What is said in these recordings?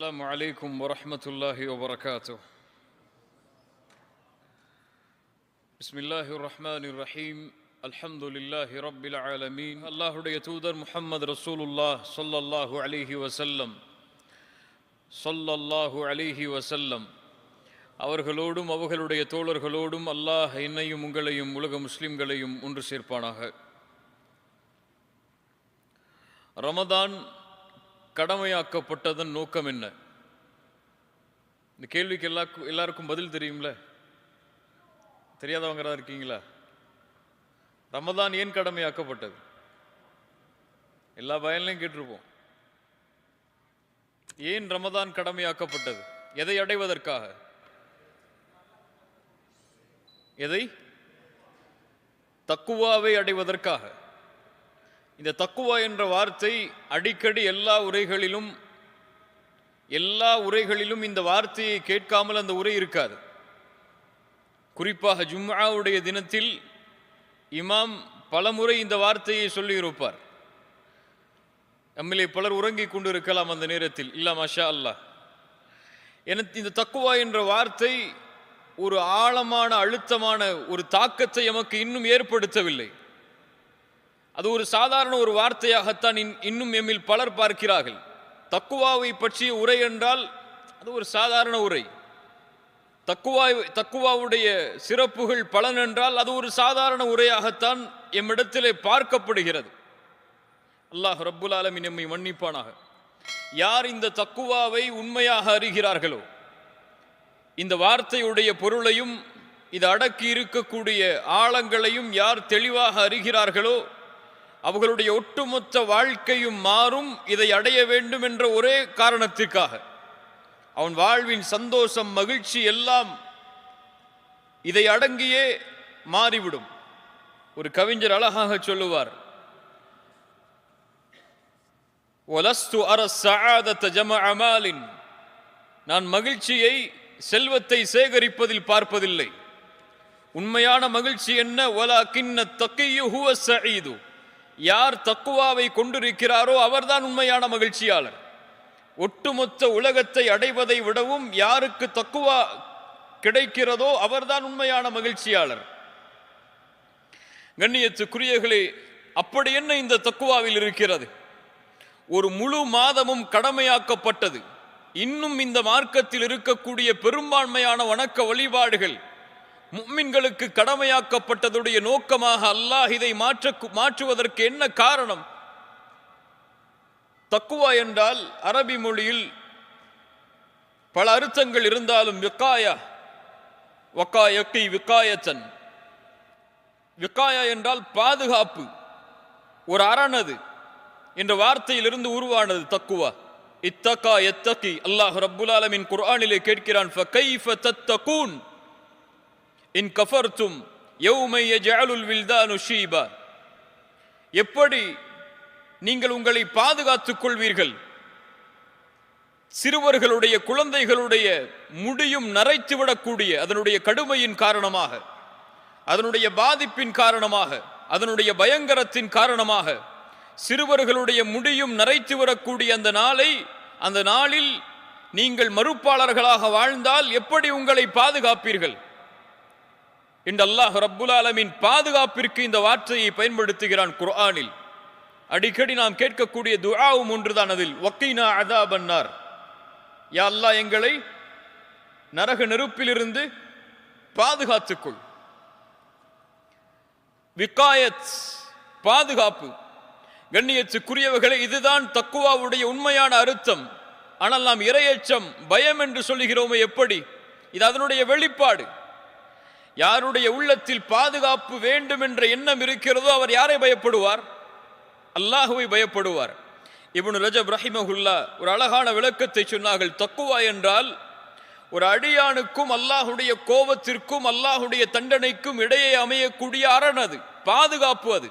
السلام عليكم ورحمة الله وبركاته. بسم الله الرحمن الرحيم. الحمد لله رب العالمين. அல்லாஹ்வுடைய தூதர் முஹம்மது ரசூலுல்லாஹ் ஸல்லல்லாஹு அலைஹி வஸல்லம் அவர்களோடும் அவர்களுடைய தோழர்களோடும் அல்லாஹ் என்னையும் உங்களையும் உலக முஸ்லிம்களையும் ஒன்று சேர்ப்பானாக. ரமதான் கடமையாக்கப்பட்டதன் நோக்கம் என்ன? இந்த கேள்விக்கு எல்லாருக்கும் பதில் தெரியும்ல? தெரியாதவங்க இருக்கீங்களா? ரமதான் ஏன் கடமையாக்கப்பட்டது? எல்லா பயன்லையும் கேட்டிருப்போம். ஏன் ரமதான் கடமையாக்கப்பட்டது? எதை அடைவதற்காக? எதை? தக்குவாவை அடைவதற்காக. இந்த தக்குவா என்ற வார்த்தை அடிக்கடி எல்லா உரைகளிலும் இந்த வார்த்தையை கேட்காமல் அந்த உரை இருக்காது. குறிப்பாக ஜும்ஆவுடைய தினத்தில் இமாம் பலமுறை இந்த வார்த்தையை சொல்லியிருப்பார். நம்மிலே பலர் உறங்கிக் கொண்டிருக்கலாம் அந்த நேரத்தில். இல்லா மாஷா அல்லாஹ். எனக்கு இந்த தக்குவா என்ற வார்த்தை ஒரு ஆழமான அழுத்தமான ஒரு தாக்கத்தை எமக்கு இன்னும் ஏற்படுத்தவில்லை. அது ஒரு சாதாரண ஒரு வார்த்தையாகத்தான் இன்னும் எம்மில் பலர் பார்க்கிறார்கள். தக்குவாவை பற்றிய உரை என்றால் அது ஒரு சாதாரண உரை. தக்குவாவுடைய சிறப்புகள் பலன் என்றால் அது ஒரு சாதாரண உரையாகத்தான் எம்மிடத்திலே பார்க்கப்படுகிறது. அல்லாஹ் ரப்புல் ஆலமீன் எம்மை மன்னிப்பானாக. யார் இந்த தக்குவாவை உண்மையாக அறிகிறார்களோ, இந்த வார்த்தையுடைய பொருளையும் இது அடக்கி இருக்கக்கூடிய ஆழங்களையும் யார் தெளிவாக அறிகிறார்களோ, அவர்களுடைய ஒட்டுமொத்த வாழ்க்கையும் மாறும். இதை அடைய வேண்டும் என்ற ஒரே காரணத்திற்காக அவன் வாழ்வின் சந்தோஷம், மகிழ்ச்சி எல்லாம் இதை அடங்கியே மாறிவிடும். ஒரு கவிஞர் அழகாக சொல்லுவார், வலஸ்து அர ஸஆதத ஜமஅ மாலின், நான் மகிழ்ச்சியை செல்வத்தை சேகரிப்பதில் பார்ப்பதில்லை. உண்மையான மகிழ்ச்சி என்ன? வலகின்ன தக்கியு ஹுவ ஸஈது, யார் தக்குவாவை கொண்டிருக்கிறாரோ அவர்தான் உண்மையான மகிழ்ச்சியாளர். ஒட்டுமொத்த உலகத்தை அடைவதை விடவும் யாருக்கு தக்குவா கிடைக்கிறதோ அவர்தான் உண்மையான மகிழ்ச்சியாளர். கண்ணியத்துக்குரியவர்களே, அப்படி என்ன இந்த தக்குவாவில் இருக்கிறது? ஒரு முழு மாதமும் கடமையாக்கப்பட்டது. இன்னும் இந்த மார்க்கத்தில் இருக்கக்கூடிய பெரும்பான்மையான வணக்க வழிபாடுகள் முஃமின்களுக்கு கடமையாக்கப்பட்டதுடைய நோக்கமாக அல்லாஹ் இதை மாற்றுவதற்கு என்ன காரணம்? தக்குவா என்றால் அரபி மொழியில் பல அர்த்தங்கள் இருந்தாலும் விகாயா என்றால் பாதுகாப்பு, ஒரு அரணது என்ற வார்த்தையிலிருந்து உருவானது தக்குவா. இத்தகா யத்தகி. அல்லாஹ் ரப்புல் ஆலமீன் குர்ஆனிலே கேட்கிறான், ஃபகைஃப தத்தகூன் இன் கஃபர்தும் யௌமை யஜஅலுல் வில்தானு ஷீபா, எப்படி நீங்கள் உங்களை பாதுகாத்துக் கொள்வீர்கள்? சிறுவர்களுடைய குழந்தைகளுடைய முடியும் நரைத்துவிடக்கூடிய அதனுடைய கடுமையின் காரணமாக, அதனுடைய பாதிப்பின் காரணமாக, அதனுடைய பயங்கரத்தின் காரணமாக சிறுவர்களுடைய முடியும் நரைத்துவிடக்கூடிய அந்த நாளில் நீங்கள் மறுப்பாளர்களாக வாழ்ந்தால் எப்படி உங்களை பாதுகாப்பீர்கள் என்று அல்லாஹ் ரப்புல் ஆலமீன் பாதுகாப்பிற்கு இந்த வார்த்தையை பயன்படுத்துகிறான் குர்ஆனில். அடிக்கடி நாம் கேட்கக்கூடிய துஆவும் ஒன்றுதான் அதில். வக்கீனா அதாபன்னார், யா அல்லாஹ் எங்களை நரக நெருப்பிலிருந்து பாதுகாத்துக்கொள். விகாயத், பாதுகாப்பு. கண்ணியத்துக்குரியவர்களே, இதுதான் தக்குவாவுடைய உண்மையான அர்த்தம். ஆனால் நாம் இறையச்சம், பயம் என்று சொல்லுகிறோமே, எப்படி? இது அதனுடைய வெளிப்பாடு. யாருடைய உள்ளத்தில் பாதுகாப்பு வேண்டும் என்ற எண்ணம் இருக்கிறதோ அவர் யாரை பயப்படுவார்? அல்லாஹுவை பயப்படுவார். இப்னு ரஜப் ரஹிமஹுல்லாஹ் ஒரு அழகான விளக்கத்தை சொன்னார்கள். தக்குவா என்றால் ஒரு அடியானுக்கும் அல்லாஹுடைய கோபத்திற்கும் அல்லாஹுடைய தண்டனைக்கும் இடையே அமையக்கூடிய அரண், பாதுகாப்பு. அது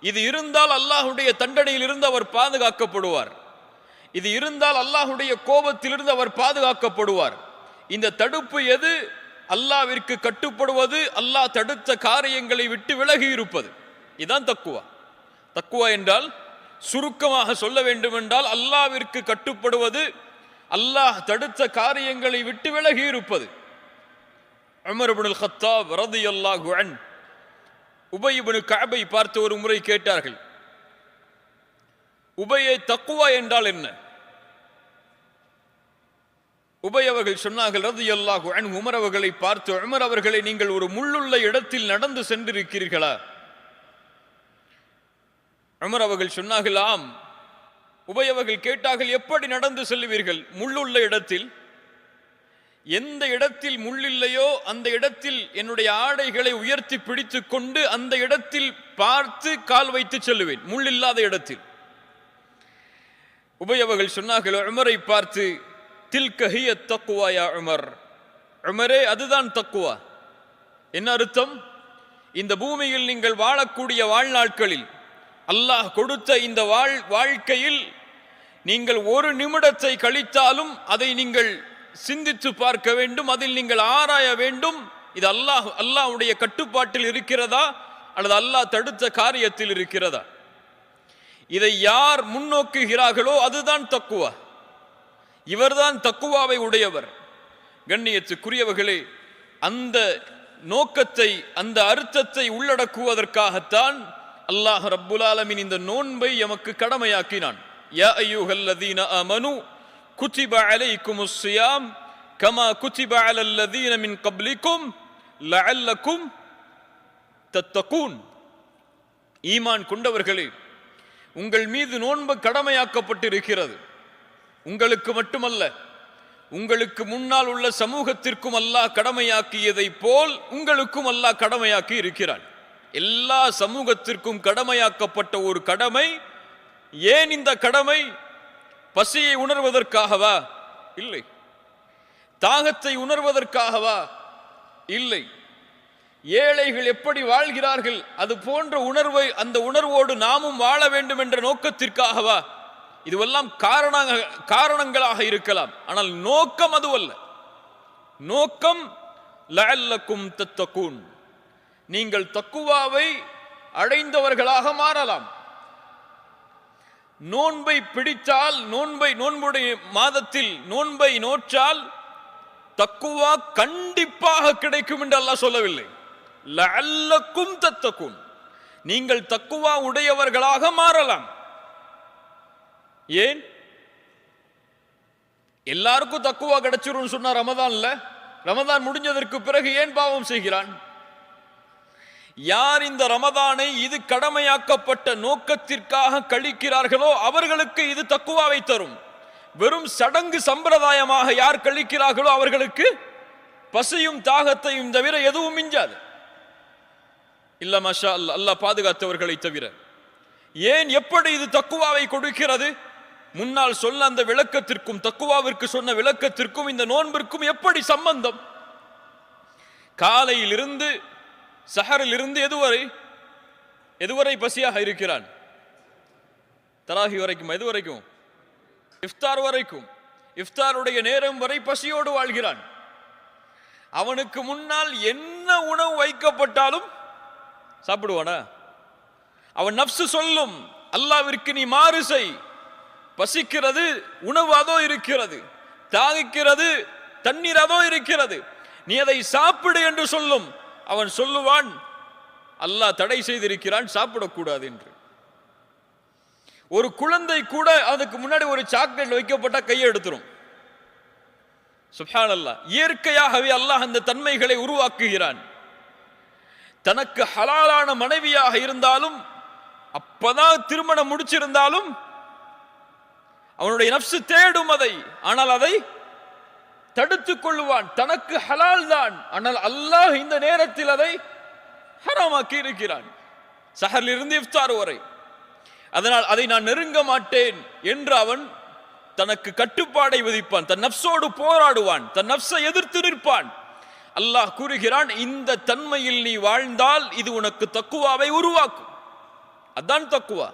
இது இருந்தால் அல்லாஹுடைய தண்டனையிலிருந்து அவர் பாதுகாக்கப்படுவார். இது இருந்தால் அல்லாஹுடைய கோபத்திலிருந்து அவர் பாதுகாக்கப்படுவார். இந்த தடுப்பு எது? அல்லாஹ்விற்கு கட்டுப்படுவது, அல்லாஹ் தடுத்த காரியங்களை விட்டு விலகி இருப்பது. இதுதான் தக்குவா. தக்குவா என்றால் சுருக்கமாக சொல்ல வேண்டுமென்றால் அல்லாஹ்விற்கு கட்டுப்படுவது, அல்லாஹ் தடுத்த காரியங்களை விட்டு விலகி இருப்பது. உமர் இப்னுல் கத்தாப் ரலியல்லாஹு அன்ஹு உபய் இப்னு கஅபை பார்த்து ஒரு முறை கேட்டார்கள், உபயே, தக்வா என்றால் என்ன? உபய் அவர்கள் சொன்னார்கள் ரலியல்லாஹு அன்ஹு உமர் அவர்களை பார்த்து, உமர் அவர்களை, நீங்கள் ஒரு முள்ளுள்ள இடத்தில் நடந்து சென்றிருக்கிறீர்களா? உமர் அவர்கள் சொன்னார்கள், ஆம். உபய் அவர்கள் கேட்டார்கள், எப்படி நடந்து செல்வீர்கள்? முள்ளுள்ள இடத்தில். எந்த இடத்தில் முள்ளில்லையோ அந்த இடத்தில் என்னுடைய ஆடைகளை உயர்த்தி பிடித்துக் கொண்டு அந்த இடத்தில் பார்த்து கால் வைத்து செல்லுவேன், முள்ளில்லாத இடத்தில். உபய் அவர்கள் சொன்னார்கள் உமரை பார்த்து, தில்க ஹிய தக்வா யா உமர், உமரே, அதுதான் தக்வா. என்ன அர்த்தம்? இந்த பூமியில் நீங்கள் வாழக்கூடிய வாழ்நாட்களில் அல்லாஹ் கொடுத்த இந்த வாழ்க்கையில் நீங்கள் ஒரு நிமிடத்தை கழித்தாலும் அதை நீங்கள் சிந்தித்து பார்க்க வேண்டும், அதில் நீங்கள் ஆராய வேண்டும், இது அல்லாஹ்வுடைய கட்டுப்பாட்டில் இருக்கிறதா அல்லது அல்லாஹ் தடுத்த காரியத்தில் இருக்கிறதா? இதை யார் முன்னோக்குகிறார்களோ அதுதான் தக்குவா. இவர்தான் தக்குவாவை உடையவர். கண்ணியத்துக்குரியவர்களே, அந்த நோக்கத்தை, அந்த அர்த்தத்தை உள்ளடக்குவதற்காகத்தான் அல்லாஹ் ரப்புல் ஆலமீன் இந்த நோன்பை எமக்கு கடமையாக்கினான். யா அய்யுஹல்லதீன ஆமனு குதிப அலைக்குமுஸ் ஸியாம் கமா குதிப அலல்லதீன மின் கப்லிக்கும் லஅல்லக்கும் தத்தகூன். ஈமான் கொண்டவர்களே, உங்கள் மீது நோன்பு கடமையாக்கப்பட்டிருக்கிறது. உங்களுக்கு மட்டுமல்ல, உங்களுக்கு முன்னால் உள்ள சமூகத்திற்கும் அல்லாஹ் கடமையாக்கியதை போல் உங்களுக்கும் அல்லாஹ் கடமையாக்கி இருக்கிறான். எல்லா சமூகத்திற்கும் கடமையாக்கப்பட்ட ஒரு கடமை. ஏன் இந்த கடமை? பசியை உணர்வதற்காகவா? இல்லை. தாகத்தை உணர்வதற்காகவா? இல்லை. ஏழைகள் எப்படி வாழ்கிறார்கள் அது போன்ற உணர்வை, அந்த உணர்வோடு நாமும் வாழ வேண்டும் என்ற நோக்கத்திற்காகவா? இதுவெல்லாம் காரணங்களாக இருக்கலாம், ஆனால் நோக்கம் அதுவல்ல. நோக்கம் லஅல்லக்கும் தத்தகூன், நீங்கள் தக்குவாவை அடைந்தவர்களாக மாறலாம். நோன்பை பிடித்தால், நோன்புடைய மாதத்தில் நோன்பை நோற்றால் தக்குவா கண்டிப்பாக கிடைக்கும் என்று அல்லாஹ் சொல்லவில்லை. லஅல்லக்கும் தத்தகூன், நீங்கள் தக்குவா உடையவர்களாக மாறலாம். ஏன்? எல்லாருக்கும் தக்குவா கிடைச்சிரும் சொன்னா ரமதான்ல, ரமதான் முடிஞ்சதற்கு பிறகு ஏன் பாவம் செய்கிறான்? யார் இந்த ரமதானை இது கடமையாக்கப்பட்ட நோக்கத்திற்காக கழிக்கிறார்களோ அவர்களுக்கு இது தக்குவாவை தரும். வெறும் சடங்கு சம்பிரதாயமாக யார் கழிக்கிறார்களோ அவர்களுக்கு பசியும் தாகத்தையும் தவிர எதுவும் மிஞ்சாது. இல்ல மாஷா அல்லாஹ், அல்லாஹ் பாதுகாத்தவர்களை தவிர. ஏன், எப்படி இது தக்குவாவை கொடுக்கிறது? முன்னால் சொன்ன அந்த விளக்கத்திற்கும், தக்குவாவிற்கு சொன்ன விளக்கத்திற்கும் இந்த நோன்பிற்கும் எப்படி சம்பந்தம்? காலையிலிருந்து சஹரிலிருந்து எதுவரை பசியாக இருக்கிறான்? தராகி வரைக்கும், எது வரைக்கும்? இஃப்தார் வரைக்கும். இஃப்தாருடைய நேரம் வரை பசியோடு வாழ்கிறான். அவனுக்கு முன்னால் என்ன உணவு வைக்கப்பட்டாலும் சாப்பிடுவானா? அவன் நப்சு சொல்லும், அல்லாஹ்விற்கு நீ மாறு செய். பசிக்கிறது, உணவு அதோ இருக்கிறது. தாகிக்கிறது, தண்ணீர் அதோ இருக்கிறது. நீ அதை சாப்பிடு என்று சொல்லும். அவன் சொல்லுவான், அல்லாஹ் தடை செய்திருக்கிறான், சாப்பிடக்கூடாது என்று. ஒரு குழந்தை கூட அதுக்கு முன்னாடி ஒரு சாக்லேட் வைக்கப்பட்ட கையை எடுத்துரும். சுப்ஹானல்லாஹ், இயற்கையாகவே அல்லாஹ் அந்த தன்மைகளை உருவாக்குகிறான். தனக்கு ஹலாலான மனைவியாக இருந்தாலும், அப்பதான் திருமணம் முடிச்சிருந்தாலும் அவனுடைய நப்சு தேடும் அதை, ஆனால் அதை தடுத்துக் கொள்ளுவான். தனக்கு ஹலால் தான், ஆனால் அல்லாஹ் இந்த நேரத்தில் அதை ஹராமாக்கி இருக்கிறான், சஹரிலிருந்து இஃப்தார் வரை. அதனால் அதை நான் நெருங்க மாட்டேன் என்று அவன் தனக்கு கட்டுப்பாடை விதிப்பான், தன் நப்சோடு போராடுவான், தன் நப்சை எதிர்த்து நிற்பான். அல்லாஹ் கூறுகிறான், இந்த தன்மையில் நீ வாழ்ந்தால் இது உனக்கு தக்குவாவை உருவாக்கும். அதான் தக்குவா.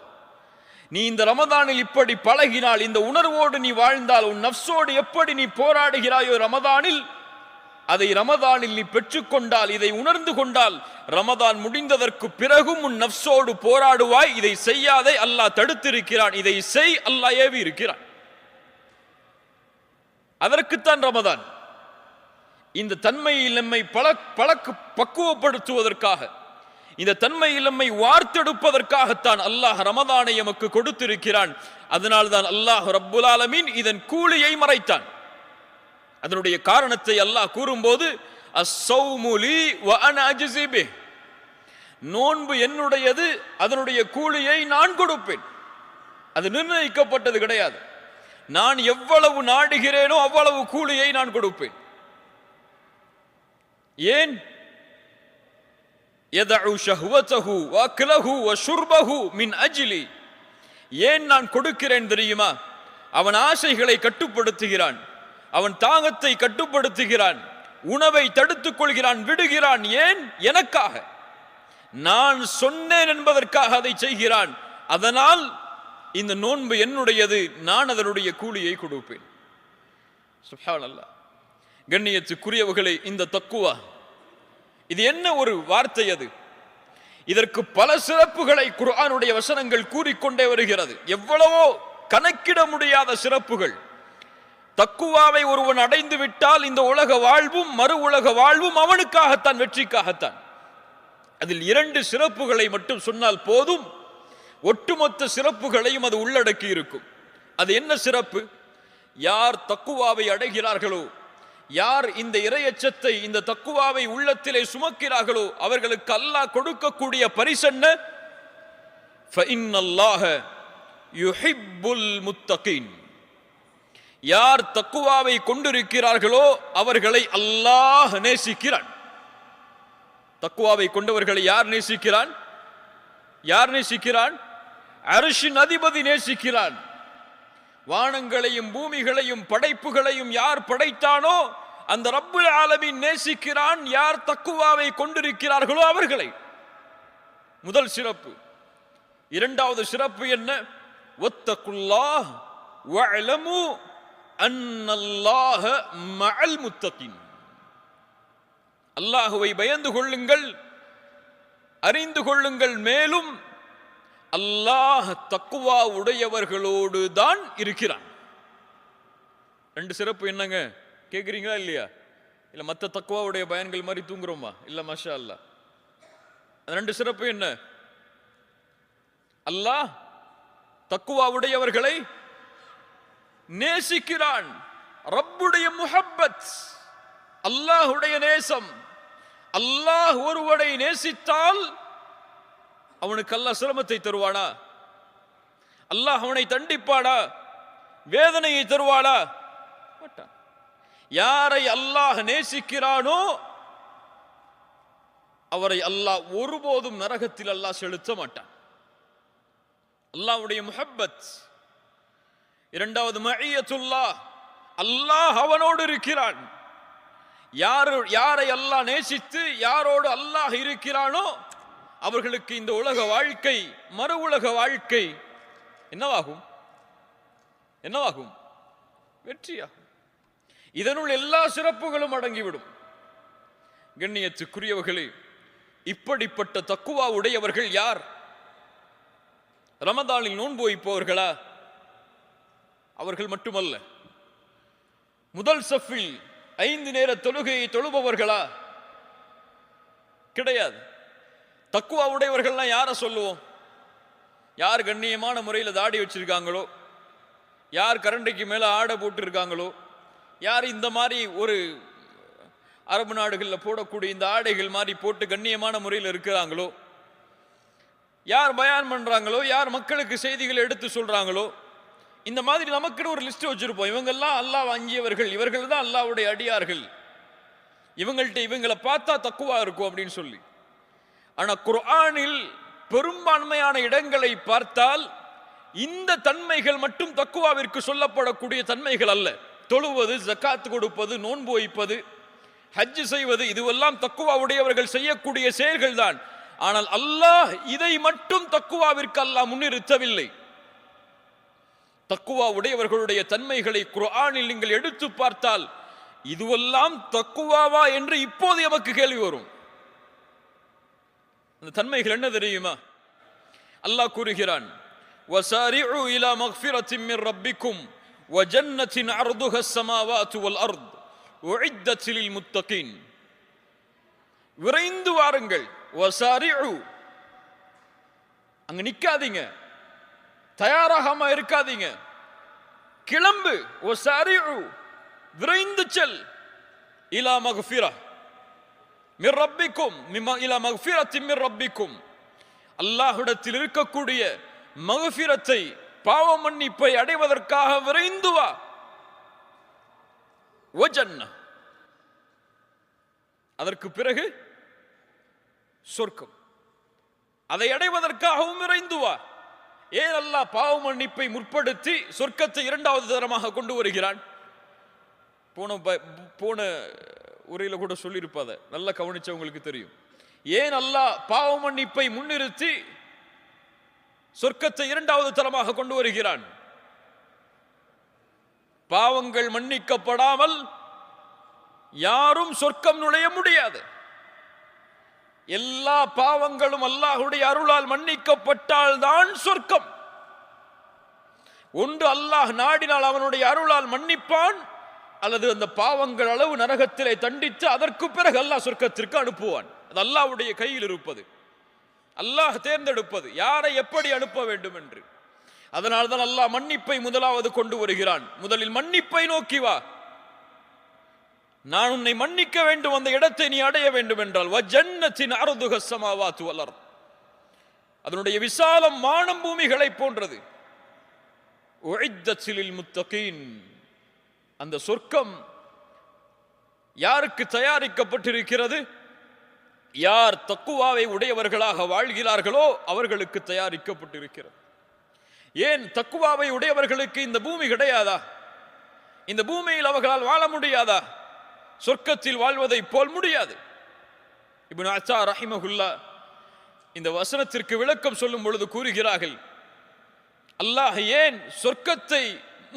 நீ இந்த ரமதானில் இப்படி பழகினால், இந்த உணர்வோடு நீ வாழ்ந்தால், உன் நப்சோடு எப்படி நீ போராடுகிறாயோ ரமதானில், அதை ரமதானில் நீ பெற்றுக்கொண்டால், இதை உணர்ந்து கொண்டால், ரமதான் முடிந்ததற்கு பிறகும் உன் நப்சோடு போராடுவாய். இதை செய்யாதே, அல்லாஹ் தடுத்திருக்கிறான், இதை செய், அல்லாஹ் ஏவி இருக்கிறான். அதற்குத்தான் ரமதான். இந்த தன்மையில் நம்மை பக்குவப்படுத்துவதற்காக, இந்த தன்மையில் நம்மை வார்த்தெடுப்பதற்காகத்தான் அல்லாஹ் ரமதானை எமக்கு கொடுத்திருக்கிறான். அதனால்தான் அல்லாஹ் ரப்புல் ஆலமீன் இதன் கூலியை மறைத்தான். அதனுடைய காரணத்தை அல்லாஹ் கூறும்போது, அஸ்ஸௌமு லீ வ அன அஜ்ஸி பிஹ், நோன்பு என்னுடையது, அதனுடைய கூலியை நான் கொடுப்பேன். அது நிர்ணயிக்கப்பட்டது கிடையாது. நான் எவ்வளவு நாடுகிறேனோ அவ்வளவு கூலியை நான் கொடுப்பேன். ஏன்? யதஉ ஷஹ்வதஹு வ அக்லஹு வ ஷுர்பஹு மின் அஜ்லி. ஏன் நான் கொடுக்கிறேன் தெரியுமா? அவன் ஆசைகளை கட்டுப்படுத்துகிறான், அவன் தாகத்தை கட்டுப்படுத்துகிறான், உணவை தடுத்துக் கொள்கிறான், விடுகிறான். ஏன்? எனக்காக. நான் சொன்னேன் என்பதற்காக அதை செய்கிறான். அதனால் இந்த நோன்பு என்னுடையது, நான் அதனுடைய கூலியை கொடுப்பேன். சுப்ஹானல்லாஹ். கண்ணியத்துக்குரியவர்களே, இந்த தக்குவா இது என்ன ஒரு வார்த்தை! அது இதற்கு பல சிறப்புகளை குர்ஆனுடைய வசனங்கள் கூறிக்கொண்டே வருகிறது. எவ்வளவோ கணக்கிட முடியாத சிறப்புகள். தக்குவாவை ஒருவன் அடைந்து விட்டால் இந்த உலக வாழ்வும் மறு உலக வாழ்வும் அவனுக்காகத்தான், வெற்றிக்காகத்தான். அதில் 2 சிறப்புகளை மட்டும் சொன்னால் போதும், ஒட்டுமொத்த சிறப்புகளையும் அது உள்ளடக்கி இருக்கும். அது என்ன சிறப்பு? யார் தக்குவாவை அடைகிறார்களோ, யார் இந்த இறையச்சத்தை, இந்த தக்குவாவை உள்ளத்திலே சுமக்கிறார்களோ, அவர்களுக்கு அல்லாஹ் கொடுக்கக்கூடிய பரிசென்ன? ஃபஇன்னல்லாஹ யுஹிப்புல் முத்தகீன். யார் தக்குவாவை கொண்டிருக்கிறார்களோ அவர்களை அல்லாஹ் நேசிக்கிறான். தக்குவாவை கொண்டவர்களை யார் நேசிக்கிறான்? யார் நேசிக்கிறான்? அர்ஷின் அதிபதி நேசிக்கிறான். வானங்களையும் பூமிகளையும் படைப்புகளையும் யார் படைத்தானோ அந்த ரப்புல் ஆலமீன் நேசிக்கிறான் யார் தக்குவாவை கொண்டிருக்கிறார்களோ அவர்களை. முதல் சிறப்பு. இரண்டாவது சிறப்பு என்ன? வத்தகுல்லாஹ் வஅலமு அன்னல்லாஹ மஅல் முத்தகீன். அல்லாஹ்வை பயந்து கொள்ளுங்கள், அறிந்து கொள்ளுங்கள், மேலும் அல்லாஹ் தக்குவா உடையவர்களோடு தான் இருக்கிறான். 2 சிறப்பு என்னங்க கேக்குறீங்களா இல்லையா? இல்ல மத்த தக்குவா உடைய பயன்கள் மாதிரி தூங்குறோமா? இல்ல, மாஷா அல்லாஹ். 2 சிறப்பு என்ன? அல்லாஹ் தக்குவா உடையவர்களை நேசிக்கிறான். ரப்புடைய முஹப்பத், அல்லாஹ்வுடைய நேசம். அல்லாஹ் ஒருவனை நேசித்தால் அவனுக்கு அல்லாஹ் சிரமத்தை தருவானா? அல்லாஹ் அவனை தண்டிப்பானா? வேதனையை தருவானா? மாட்டான். யாரை அல்லாஹ் நேசிக்கிறானோ அவரை அல்லாஹ் ஒருபோதும் நரகத்தில் அல்லாஹ் செலுத்த மாட்டான். அல்லாஹ்வுடைய முஹப்பத். இரண்டாவது மஇயத்துல்லாஹ், அல்லாஹ் அவனோடு இருக்கிறான். யாரை அல்லாஹ் நேசித்து யாரோடு அல்லாஹ் இருக்கிறானோ அவர்களுக்கு இந்த உலக வாழ்க்கை மறு உலக வாழ்க்கை என்னவாகும்? என்னவாகும்? வெற்றியாகும். இதனுள் எல்லா சிறப்புகளும் அடங்கிவிடும். கண்ணியத்துக்குரியவர்களே, இப்படிப்பட்ட தக்குவா உடையவர்கள் யார்? ரமதானில் நோன்பு வைப்பவர்களா? அவர்கள் மட்டுமல்ல. முதல் சஃபில் 5 நேர தொழுகையை தொழுபவர்களா? கிடையாது. தக்குவா உடையவர்கள்லாம் யாரை சொல்லுவோம்? யார் கண்ணியமான முறையில் தாடி வச்சிருக்காங்களோ, யார் கரண்டைக்கு மேல ஆடை போட்டு இருக்காங்களோ, யார் இந்த மாதிரி ஒரு அரபு நாடுகளில் போடக்கூடிய இந்த ஆடைகள் மாதிரி போட்டு கண்ணியமான முறையில் இருக்கிறாங்களோ, யார் பயான் பண்றாங்களோ, யார் மக்களுக்கு செய்திகளை எடுத்து சொல்றாங்களோ, இந்த மாதிரி நமக்குன்னு ஒரு லிஸ்ட் வச்சிருப்போம். இவங்கெல்லாம் அல்லாஹ் அஞ்சியவர்கள், இவர்கள் தான் அல்லாஹ்வுடைய அடியார்கள், இவங்கள்ட்ட இவங்களை பார்த்தா தக்குவா இருக்கும் அப்படின்னு சொல்லி. ஆனா குர்ஆனில் பெரும்பான்மையான இடங்களை பார்த்தால் இந்த தன்மைகள் மட்டும் தக்குவாவிற்கு சொல்லப்படக்கூடிய தன்மைகள் அல்ல. தொழுவது, ஜக்காத் கொடுப்பது, நோன்பு வைப்பது, ஹஜ் செய்வது, இதுவெல்லாம் தக்குவா உடையவர்கள் செய்யக்கூடிய செயல்கள் தான். ஆனால் அல்லாஹ் இதை மட்டும் தக்குவாவிற்கு அல்லாஹ் முன்னிறுத்தவில்லை. தக்குவா உடையவர்களுடைய தன்மைகளை குர்ஆனில் நீங்கள் எடுத்து பார்த்தால் இதுவெல்லாம் தக்குவாவா என்று இப்போது எமக்கு கேள்வி வரும். அந்த தன்மைகள் என்ன தெரியுமா? அல்லாஹ் கூறுகிறான், வஸாரிஉ இலா மக்ஃபிரத்தின் மின் ரப்பிக்கும் வஜன்னத்தின் அர்துஹ ஸமாவாத்து வல் அர்த் உஇத்தத் லில் முத்தகீன். விரைந்து வாருங்கள். வஸாரிஉ, அங்க நிக்காதீங்க, தயாராகாம இருக்காதீங்க, கிளம்பு. வஸாரிஉ, விரைந்து செல். இலா மக்ஃபிரா மிர் ரப்பிக்கும், இலா மக்ஃபிரத்தின் மிர் ரப்பிக்கும், அல்லாஹ்விடத்தில் இருக்கக்கூடிய மக்ஃபிரத்தை, பாவ மன்னிப்பை அடைவதற்காக விரைந்து வா. வஜன்ன, அதற்கு பிறகு சொர்க்கம், அதை அடைவதற்காகவும் விரைந்து வா. ஏன் அல்லாஹ் பாவ மன்னிப்பை முற்படுத்தி சொர்க்கத்தை இரண்டாவது தரமாக கொண்டு வருகிறான்? போன உரையில கூட சொல்லியிருப்பாத, நல்லா கவனிச்சவங்களுக்கு தெரியும். ஏன் அல்லாஹ் பாவ மன்னிப்பை முன்னிறுத்தி சொர்க்கத்தை இரண்டாவது தரமாக கொண்டு வருகிறான்? பாவங்கள் மன்னிக்கப்படாமல் யாரும் சொர்க்கம் நுழைய முடியாது. எல்லா பாவங்களும் அல்லாஹ்வுடைய அருளால் மன்னிக்கப்பட்டால் தான் சொர்க்கம். ஒன்று அல்லாஹ் நாடினால் அவனுடைய அருளால் மன்னிப்பான், அல்லது அந்த பாவங்கள் அளவு நரகத்திலே தண்டித்து அதற்கு பிறகு அல்லாஹ் சொர்க்கத்திற்கு அனுப்புவான். அது அல்லாஹ்வுடைய கையில் இருப்பது, அல்லாஹ் தேர்ந்தெடுப்பது யாரை எப்படி அனுப்ப வேண்டும் என்று. அதனால்தான் அல்லாஹ் மன்னிப்பை முதலாவது கொண்டு வருகிறான். முதலில் மன்னிப்பை நோக்கி வா. நான் உன்னை மன்னிக்க வேண்டும், அந்த இடத்தை நீ அடைய வேண்டும் என்றால் வஜன்னத்தின் அர்துஹ ஸமாவாத்து வல் அர்த், அதனுடைய விசாலம் வானம் பூமிகளை போன்றது. உஇத்தத் லில் முத்தகீன், அந்த சொர்க்கம் யாருக்கு தயாரிக்கப்பட்டிருக்கிறது? யார் தக்குவாவை உடையவர்களாக வாழ்கிறார்களோ அவர்களுக்கு தயாரிக்கப்பட்டிருக்கிறது. ஏன் தக்குவாவை உடையவர்களுக்கு இந்த பூமி கிடையாதா? இந்த பூமியில் அவர்களால் வாழ முடியாதா? சொர்க்கத்தில் வாழ்வதை போல் முடியாது. இப்னு அத்தா ரஹிமஹுல்லா இந்த வசனத்திற்கு விளக்கம் சொல்லும் பொழுது கூறுகிறார்கள், அல்லாஹ் ஏன் சொர்க்கத்தை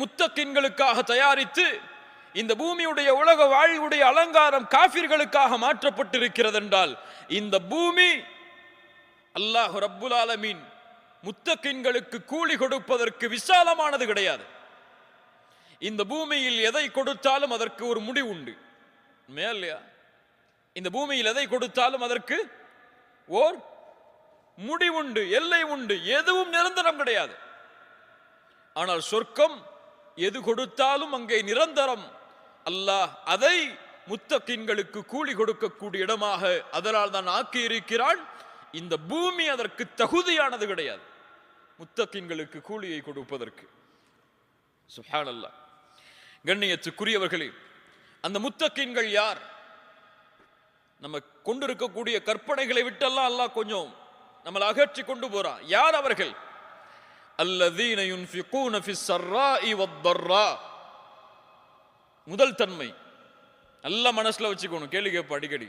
முத்தகின்களுக்காக தயாரித்து இந்த பூமியுடைய உலக வாழ்வுடைய அலங்காரம் காஃபிர்களுக்காக மாற்றப்பட்டிருக்கிறது என்றால், இந்த பூமி அல்லாஹ் ரப்புல் ஆலமீன் முத்தகின்களுக்கு கூலி கொடுப்பதற்கு விசாலமானது கிடையாது. இந்த பூமியில் எதை கொடுத்தாலும் அதற்கு ஒரு முடிவு உண்டு. மேலையா, இந்த பூமியில் எதை கொடுத்தாலும் அதற்கு ஓர் முடிவுண்டு, எல்லை உண்டு, எதுவும் நிரந்தரம் கிடையாது. ஆனால் சொர்க்கம் எது கொடுத்தாலும் அங்கே நிரந்தரம். அல்லாஹ் அதை முத்தகின்களுக்கு கூலி கொடுக்கக்கூடிய இடமாக அதனால் தான் ஆக்கி இருக்கிறான். இந்த பூமி அதற்கு தகுதியானது கிடையாது, முத்தகின்களுக்கு கூலியை கொடுப்பதற்கு. சுப்ஹானல்லாஹ். கண்ணியத்துக்குரியவர்களே, அந்த முத்தகின்கள் யார்? நம்ம கொண்டிருக்கக்கூடிய கற்பனைகளை விட்டெல்லாம் அல்லாஹ் கொஞ்சம் நம்மளை அகற்றி கொண்டு போறான். யார் அவர்கள்? அல்லதீன யுன்ஃபிகூன ஃபிஸ் ஸர்ராஇ வத்தர்ரா. முதல் தன்மை நல்ல மனசுல வச்சுக்கணும், கேள்வி கேட்ப அடிக்கடி.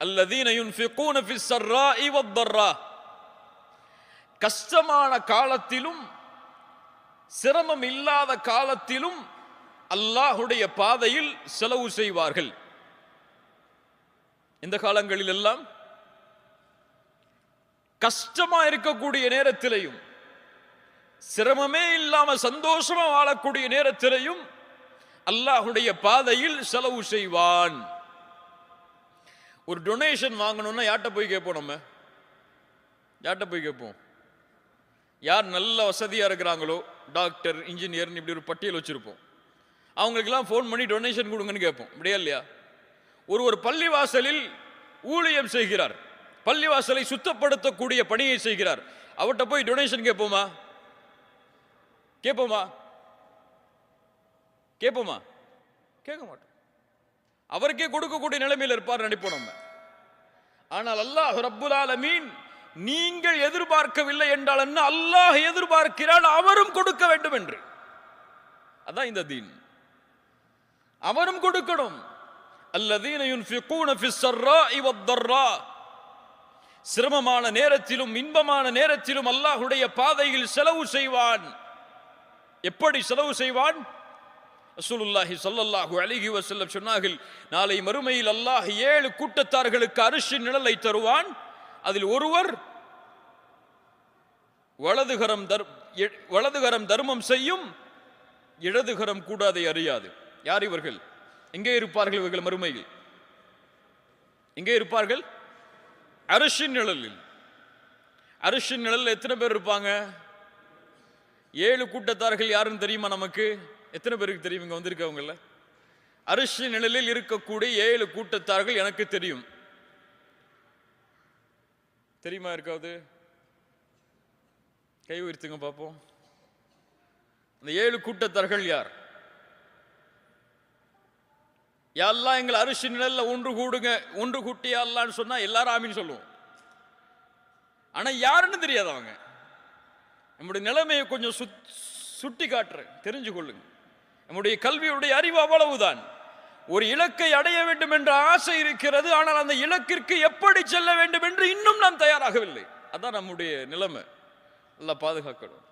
அல்லதீன யுன்ஃபிகூன ஃபிஸ் ஸர்ராஇ வத்தர்ரா, கஷ்டமான காலத்திலும் சிரமம் இல்லாத காலத்திலும் அல்லாஹ்வுடைய பாதையில் செலவு செய்வார்கள். இந்த காலங்களில் எல்லாம் கஷ்டமா இருக்கக்கூடிய நேரத்திலையும் சிரமமே இல்லாம சந்தோஷமா வாழக்கூடிய நேரத்திலையும் அல்லாஹ்வுடைய பாதையில் செலவு செய்வான். ஒரு டொனேஷன் வாங்கணும்னா யார்கிட்ட போய் கேட்போம்? நம்ம யார்கிட்ட போய் கேட்போம்? யார் நல்ல வசதியா இருக்கிறாங்களோ, டாக்டர், இன்ஜினியர், இப்படி ஒரு பட்டியல் வச்சிருப்போம். அவங்களுக்கெல்லாம் ஃபோன் பண்ணி டொனேஷன் கொடுங்கன்னு கேட்போம், இப்படியா இல்லையா? ஒரு பள்ளிவாசலில் ஊழியம் செய்கிறார், பள்ளிவாசலை சுத்தப்படுத்தக்கூடிய பணியை செய்கிறார், அவர்கிட்ட போய் டொனேஷன் கேட்போமா? கேட்போமா? கேட்போமா? கேட்க மாட்டோம். அவருக்கே கொடுக்கக்கூடிய நிலைமையில் இருப்பார் நினைப்போம் நம்ம. ஆனால் அல்லாஹ் ரப்புல் ஆலமீன் நீங்கள் எதிர்பார்க்கவில்லை என்றால் என்ன, அல்லாஹ் எதிர்பார்க்கிறான் அவரும் கொடுக்க வேண்டும் என்று. அதான் இந்த தீன், அவரும் கொடுக்கணும். அல்லதீன யுன்ஃபிகூன ஃபிஸ் ஸர்ராஇ வத்தர்ரா, சிரமமான நேரத்திலும் இன்பமான நேரத்திலும் அல்லாஹ்வுடைய பாதையில் செலவு செய்வான். எப்படி செலவு செய்வான்? ரசூலுல்லாஹி ஸல்லல்லாஹு அலைஹி வஸல்லம் சொன்னார்கள், நாளை மறுமையில் அல்லாஹ் 7 கூட்டத்தார்களுக்கு அர்ஷின் நிழலை தருவான். அதில் ஒருவர் வலதுகரம் தர்மம் செய்யும், இடதுகரம் கூட அதை அறியாது. யார் இவர்கள்? எங்கே இருப்பார்கள் இவர்கள் மறுமையில்? எங்கே இருப்பார்கள்? அரிசின் நிழலில். அரிசின் நிழலில் எத்தனை பேர் இருப்பாங்க? 7 கூட்டத்தார்கள் யாருன்னு தெரியுமா நமக்கு? எத்தனை பேருக்கு தெரியும் இங்க வந்திருக்கவங்கள? அரிசி நிழலில் இருக்கக்கூடிய 7 கூட்டத்தார்கள் எனக்கு தெரியும். தெரியுமா இருக்காது? கை உயர்த்துங்க பார்ப்போம். அந்த 7 கூட்டத்தார்கள் யார்? யாரெல்லாம் எங்களை அரிசி நிழல்ல ஒன்று கூடுங்க, ஒன்று கூட்டியா அல்லான்னு சொன்னா எல்லாரும் ஆமின்னு சொல்லுவோம். ஆனா யாருன்னு தெரியாது அவங்க. நம்முடைய நிலைமையை கொஞ்சம் சுட்டி காட்டுறேன், தெரிஞ்சு கொள்ளுங்க. நம்முடைய கல்வியுடைய அறிவு அவ்வளவுதான். ஒரு இலக்கை அடைய வேண்டும் என்ற ஆசை இருக்கிறது, ஆனால் அந்த இலக்கிற்கு எப்படி செல்ல வேண்டும் என்று இன்னும் நாம் தயாராகவில்லை. அதான் நம்முடைய நிலைமை. அல்லாஹ் பாதுகாக்கணும்.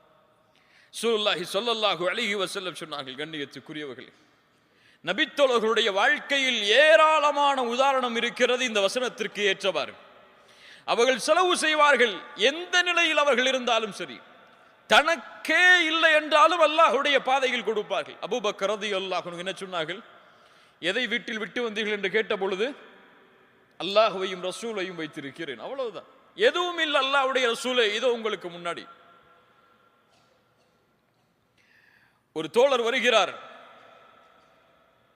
ரசூலுல்லாஹி ஸல்லல்லாஹு அலைஹி வஸல்லம் சொன்னார்கள், கண்ணியத்துக்குரியவர்களே, நபித்தோழர்களுடைய வாழ்க்கையில் ஏராளமான உதாரணம் இருக்கிறது இந்த வசனத்திற்கு ஏற்றவாறு. அவர்கள் செலவு செய்வார்கள், எந்த நிலையில் அவர்கள் இருந்தாலும் சரி. தனக்கே இல்லை என்றாலும் அல்லாஹ்வுடைய பாதையில் கொடுப்பார்கள். அபூபக்கர் ரலியல்லாஹு அன்ஹு என்ன சொன்னார்கள்? எதை வீட்டில் விட்டு வந்தீர்கள் என்று கேட்ட பொழுது, அல்லாஹ்வையும் ரசூலையும் வைத்திருக்கிறேன், அவ்வளவுதான். எதுவும் இல்லை, அல்லாஹ்வுடைய ரசூலை இதோ உங்களுக்கு முன்னாடி. ஒரு தோழர் வருகிறார்,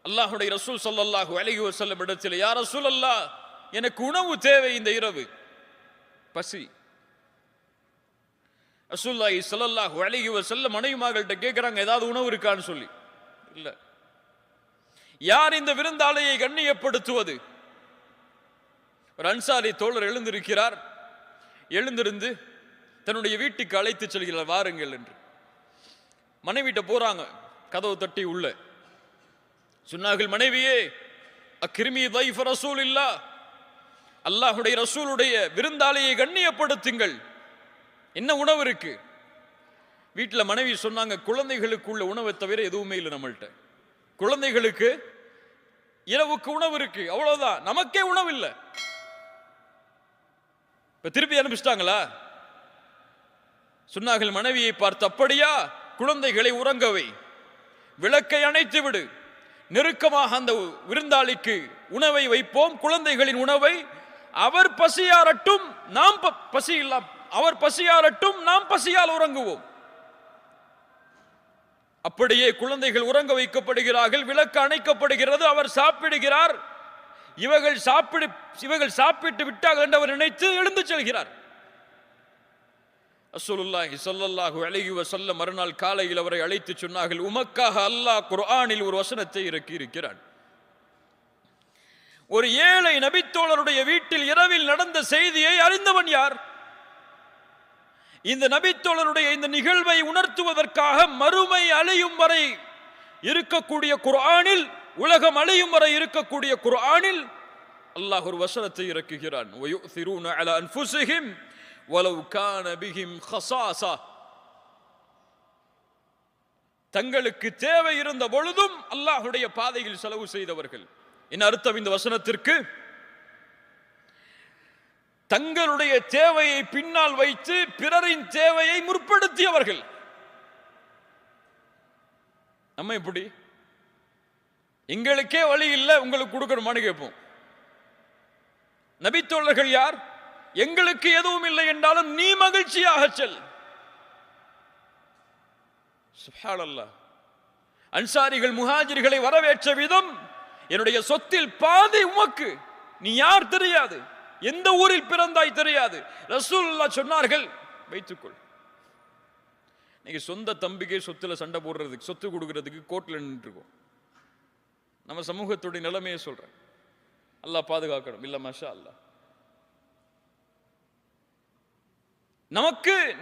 அல்லாஹ்வுடைய ரசூல் ஸல்லல்லாஹு அலைஹி வஸல்லம் இடத்தில், யா ரசூலல்லாஹ், எனக்கு உணவு தேவை, இந்த இரவு பசி. ரசூலுல்லாஹி ஸல்லல்லாஹு அலைஹி வஸல்லம் மனைவிமார்கள்ட்ட கேட்கிறாங்க, ஏதாவது உணவு இருக்கான்னு சொல்லி. இல்ல. யார் இந்த விருந்தாளையை கண்ணியப்படுத்துவது? ஒரு அன்சாரி தோழர் எழுந்திருக்கிறார். எழுந்திருந்து தன்னுடைய வீட்டுக்கு அழைத்து செல்கிறார், வாருங்கள் என்று. மனைவிட்ட போறாங்க, கதவு தட்டி உள்ள சொன்னார்கள், மனைவியே, அக்ரிமி தைஃப ரசூலில்லாஹ், அல்லாஹ்வுடைய ரசூலுடைய விருந்தாளியை கண்ணியப்படுத்துங்கள். என்ன உணவு இருக்கு? வீட்டில் மனைவி சொன்னாங்க, குழந்தைகளுக்கு உள்ள உணவை தவிர எதுவுமே இல்லை நம்மள்கிட்ட. குழந்தைகளுக்கு இரவுக்கு உணவு இருக்கு, அவ்வளவுதான், நமக்கே உணவு இல்லை. இப்ப திருப்பி அனுப்பிச்சிட்டாங்களா? சொன்னார்கள் மனைவியை பார்த்து, அப்படியா, குழந்தைகளை உறங்கவை, விளக்கை அணைத்து விடு, நெருக்கமாக அந்த விருந்தாளிக்கு உணவை வைப்போம், குழந்தைகளின் உணவை. அவர் பசியாரட்டும், நாம் பசி இல்ல, அவர் பசியாரட்டும், நாம் பசியால் உறங்குவோம். அப்படியே குழந்தைகள் உறங்க வைக்கப்படுகிறார்கள், விளக்கு அணைக்கப்படுகிறது, அவர் சாப்பிடுகிறார். இவர்கள் சாப்பிட்டு விட்டார்கள் என்று அவர் நினைத்து எழுந்து செல்கிறார். ரசூலுல்லாஹி ஸல்லல்லாஹு அலைஹி வஸல்லம் மறுநாள் காலையில் அவரை அழைத்து சொன்னார்கள், உமக்காக அல்லாஹ் குர்ஆனில் ஒரு வசனத்தை இறக்கி இருக்கிறான். ஒரு ஏழை நபித்தோழருடைய வீட்டில் இரவில் நடந்த செய்தியை அறிந்தவன் யார்? இந்த நபித்தோழருடைய இந்த நிகழ்வை உணர்த்துவதற்காக மறுமை அழியும் வரை இருக்கக்கூடிய குர்ஆனில், உலகம் அழியும் வரை இருக்கக்கூடிய குர்ஆனில் அல்லாஹ் ஒரு வசனத்தை இறக்குகிறான். வயுஸிரூன அலா அன்ஃபுஸிஹிம் வலவ் கான பிஹிம் ஹஸாஸா. தங்களுக்கு தேவை இருந்த பொழுதும் அல்லாஹ்வுடைய பாதையில் செலவு செய்தவர்கள். என்ன அர்த்தம் இந்த வசனத்திற்கு? தங்களுடைய தேவையை பின்னால் வைத்து பிறரின் தேவையை முற்படுத்தியவர்கள். நம்ம எப்படி? எங்களுக்கே வழி இல்லை, உங்களுக்கு கொடுக்கணுமான்னு கேட்போம். நபித்தோழர்கள் யார்? எங்களுக்கு எதுவும் இல்லை என்றாலும் நீ மகிழ்ச்சியாக செல். சுப்ஹானல்லாஹ். அன்சாரிகள் முஹாஜிர்களை வரவேற்ற விதம், என்னுடைய சொத்தில் பாதி உமக்கு, நீ யார் தெரியாது, எந்த ஊரில் பிறந்தாய் தெரியாது, ரசூலுல்லாஹ் சொன்னார்கள் வைத்துக்கொள். நீங்க சொந்த தம்பிக்கே சொத்துல சண்டை போடுறதுக்கு, சொத்து கொடுக்கறதுக்கு கோர்ட்ல நின்று இருக்கோம். நம்ம சமூகத்துடைய நிலைமையை சொல்றேன். அல்லாஹ் பாதுகாக்கணும். இல்ல மாஷா அல்லாஹ்.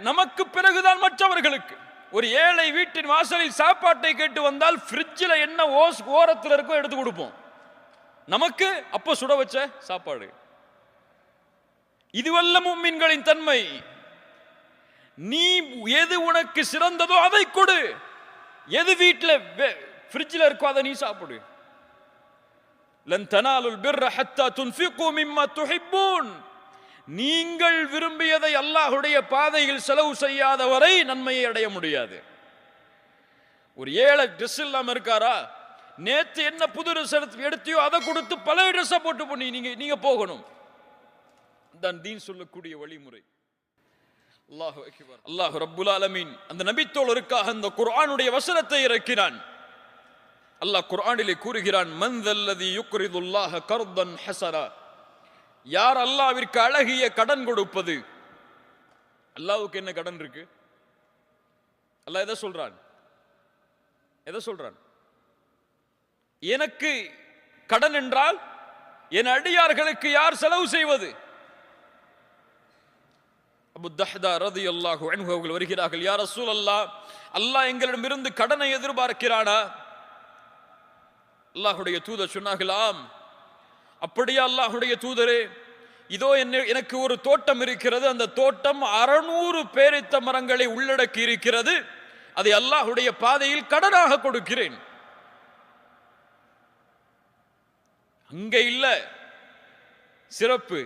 நமக்கு பிறகுதான் மற்றவர்களுக்கு. ஒரு ஏழை வீட்டின் வாசலில் சாப்பாட்டை கேட்டு வந்தால் ஃப்ரிட்ஜில் என்ன ஓரத்தில் இருக்கோ எடுத்து கொடுப்போம். நமக்கு அப்போ சுட வச்ச சாப்பாடு. இதுவல்ல முஃமின்களின் தன்மை. நீ எது உனக்கு சிறந்ததோ அதை கொடு, எது வீட்டில் ஃப்ரிட்ஜில் இருக்கோ அதை நீ சாப்பிடு. லன் தனாலுல் பிர்ர ஹத்தா துன்ஃபிகு மிம்மா துஹிப்பூன். நீங்கள் விரும்பியதை அல்லாஹ்வுடைய பாதையில் செலவு செய்யாத வரை நன்மையை அடைய முடியாது. ஒரு ஏழை ட்ரெஸ் இல்லாம இருக்காரா? நேத்து என்ன புது ட்ரெஸ் எடுத்தியோ அதை கொடுத்து பழைய ட்ரெஸ்ஸை போட்டு பண்ணி நீங்க போகணும். தான் தீன் சொல்லக்கூடிய வழிமுறை. அல்லாஹு அக்பர். அல்லாஹ் ரப்புல் ஆலமீன் அந்த நபித்தோழருக்காக அந்த குர்ஆனுடைய வசனத்தை இறக்கினான். அல்லாஹ் குர்ஆனிலே கூறுகிறான், மன் தல்லதி யுக்ரிதுல்லாஹ கர்தன் ஹஸனா, யார் அல்லாஹ்விற்கு அழகிய கடன் கொடுப்பது. அல்லாஹ்வுக்கு என்ன கடன் இருக்கு? அல்லாஹ் எதை சொல்றான்? எனக்கு கடன் என்றால் என் அடியார்களுக்கு யார் செலவு செய்வது? அபூ தஹ்தா ரலியல்லாஹு அன்ஹு அவர்கள் வருகிறார்கள், யா ரசூலல்லாஹ், அல்லாஹ் எங்களிடமிருந்து கடனை எதிர்பார்க்கிறானா? அல்லாஹ்வுடைய தூதர் சொன்னார்கள், ஆம். அப்படியே அல்லாஹ்வுடைய தூதரே, இதோ எனக்கு ஒரு தோட்டம் இருக்கிறது, அந்த தோட்டம் 600 பேரித்த மரங்களை உள்ளடக்கி இருக்கிறது, அதை அல்லாஹ்வுடைய பாதையில் கடனாக கொடுக்கிறேன். அங்க இல்ல சிறப்பு,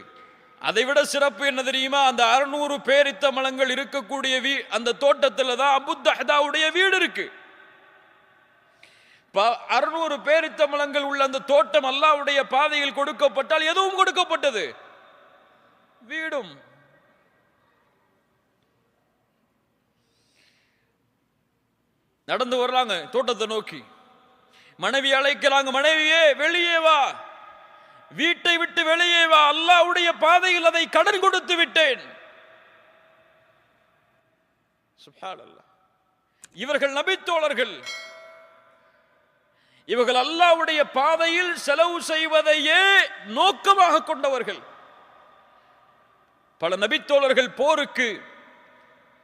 அதைவிட சிறப்பு என்ன தெரியுமா? அந்த 600 பேரித்த மரங்கள் இருக்கக்கூடிய அந்த தோட்டத்தில் தான் அபூ தஹ்தாவுடைய வீடு இருக்கு. 600 பேரித்த மரங்கள் உள்ள அந்த தோட்டம் அல்லாஹ்வுடைய பாதையில் கொடுக்கப்பட்டால் எதுவும் கொடுக்கப்பட்டது, வீடும். நடந்து வர்றாங்க தோட்டத்தை நோக்கி, மனைவி அழைக்கிறாங்க, மனைவியே வெளியே வா, வீட்டை விட்டு வெளியே வா, அல்லாஹ்வுடைய பாதையில் அதை கடன் கொடுத்து விட்டேன். சுப்ஹானல்லாஹ். இவர்கள் நபித்தோழர்கள், இவர்கள் அல்லாஹ்வுடைய பாதையில் செலவு செய்வதையே நோக்கமாக கொண்டவர்கள். பல நபித்தோழர்கள் போருக்கு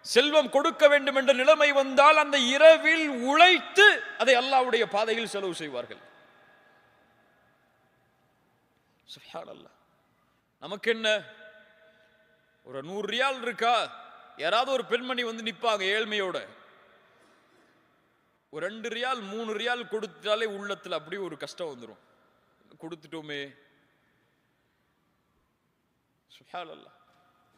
செல்வம் கொடுக்க வேண்டும் என்ற நிலைமை வந்தால் அந்த இரவில் உழைத்து அதை அல்லாஹ்வுடைய பாதையில் செலவு செய்வார்கள். சுப்ஹானல்லாஹ். நமக்கு என்ன, ஒரு 100 ரியால் இருக்கா, யாராவது ஒரு பெண்மணி வந்து நிப்பாங்க ஏழ்மையோட, ஒரு 2 ரியால் 3 ரியால் கொடுத்தாலே உள்ளத்துல அப்படியே ஒரு கஷ்டம் வந்துடும், கொடுத்துட்டோமே. சுப்ஹானல்லாஹ்.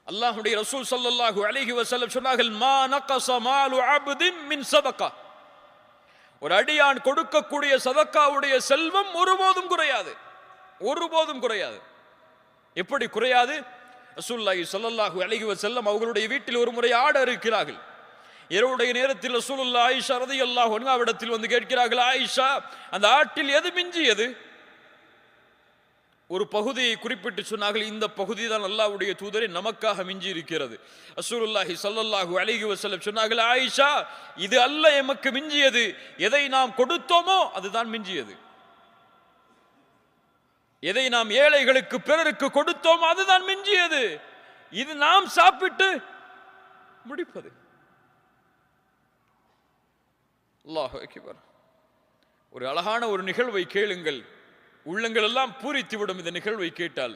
அல்லாஹ்வுடைய ரசூல் ஸல்லல்லாஹு அலைஹி வஸல்லம் சொன்னார்கள், மா நகஸ மாலு அப்தின் மின் சதகா, ஒரு அடியான் கொடுக்கக்கூடிய சதக்காவுடைய செல்வம் ஒருபோதும் குறையாது, ஒருபோதும் குறையாது. எப்படி குறையாது? ரசூலுல்லாஹி ஸல்லல்லாஹு அலைஹி வஸல்லம் அவர்களுடைய வீட்டில் ஒரு முறை ஆடு இருக்கிறார்கள். இரவுடைய நேரத்தில் ரசூலுல்லாஹ் ஆயிஷா ரலியல்லாஹு அன்ஹா அவரிடத்தில் வந்து கேட்கிறார்கள், ஆயிஷா, அந்த ஆட்டில் எது மிஞ்சியது? ஒரு பகுதியை குறிப்பிட்டு சொன்னார்கள், இந்த பகுதி தான் அல்லாஹ்வுடைய தூதரே நமக்காக மிஞ்சி இருக்கிறது. ரசூலுல்லாஹி ஸல்லல்லாஹு அலைஹி வஸல்லம் சொன்னார்கள், ஆயிஷா, இது அல்ல எமக்கு மிஞ்சியது, எதை நாம் கொடுத்தோமோ அதுதான் மிஞ்சியது, எதை நாம் ஏழைகளுக்கு பிறருக்கு கொடுத்தோமோ அதுதான் மிஞ்சியது, இது நாம் சாப்பிட்டு முடிப்பது. அல்லாஹு அக்பர். ஒரு அழகான ஒரு நிகழ்வை கேளுங்கள், உள்ளங்கள் எல்லாம் பூரித்துவிடும் இந்த நிகழ்வை கேட்டால்.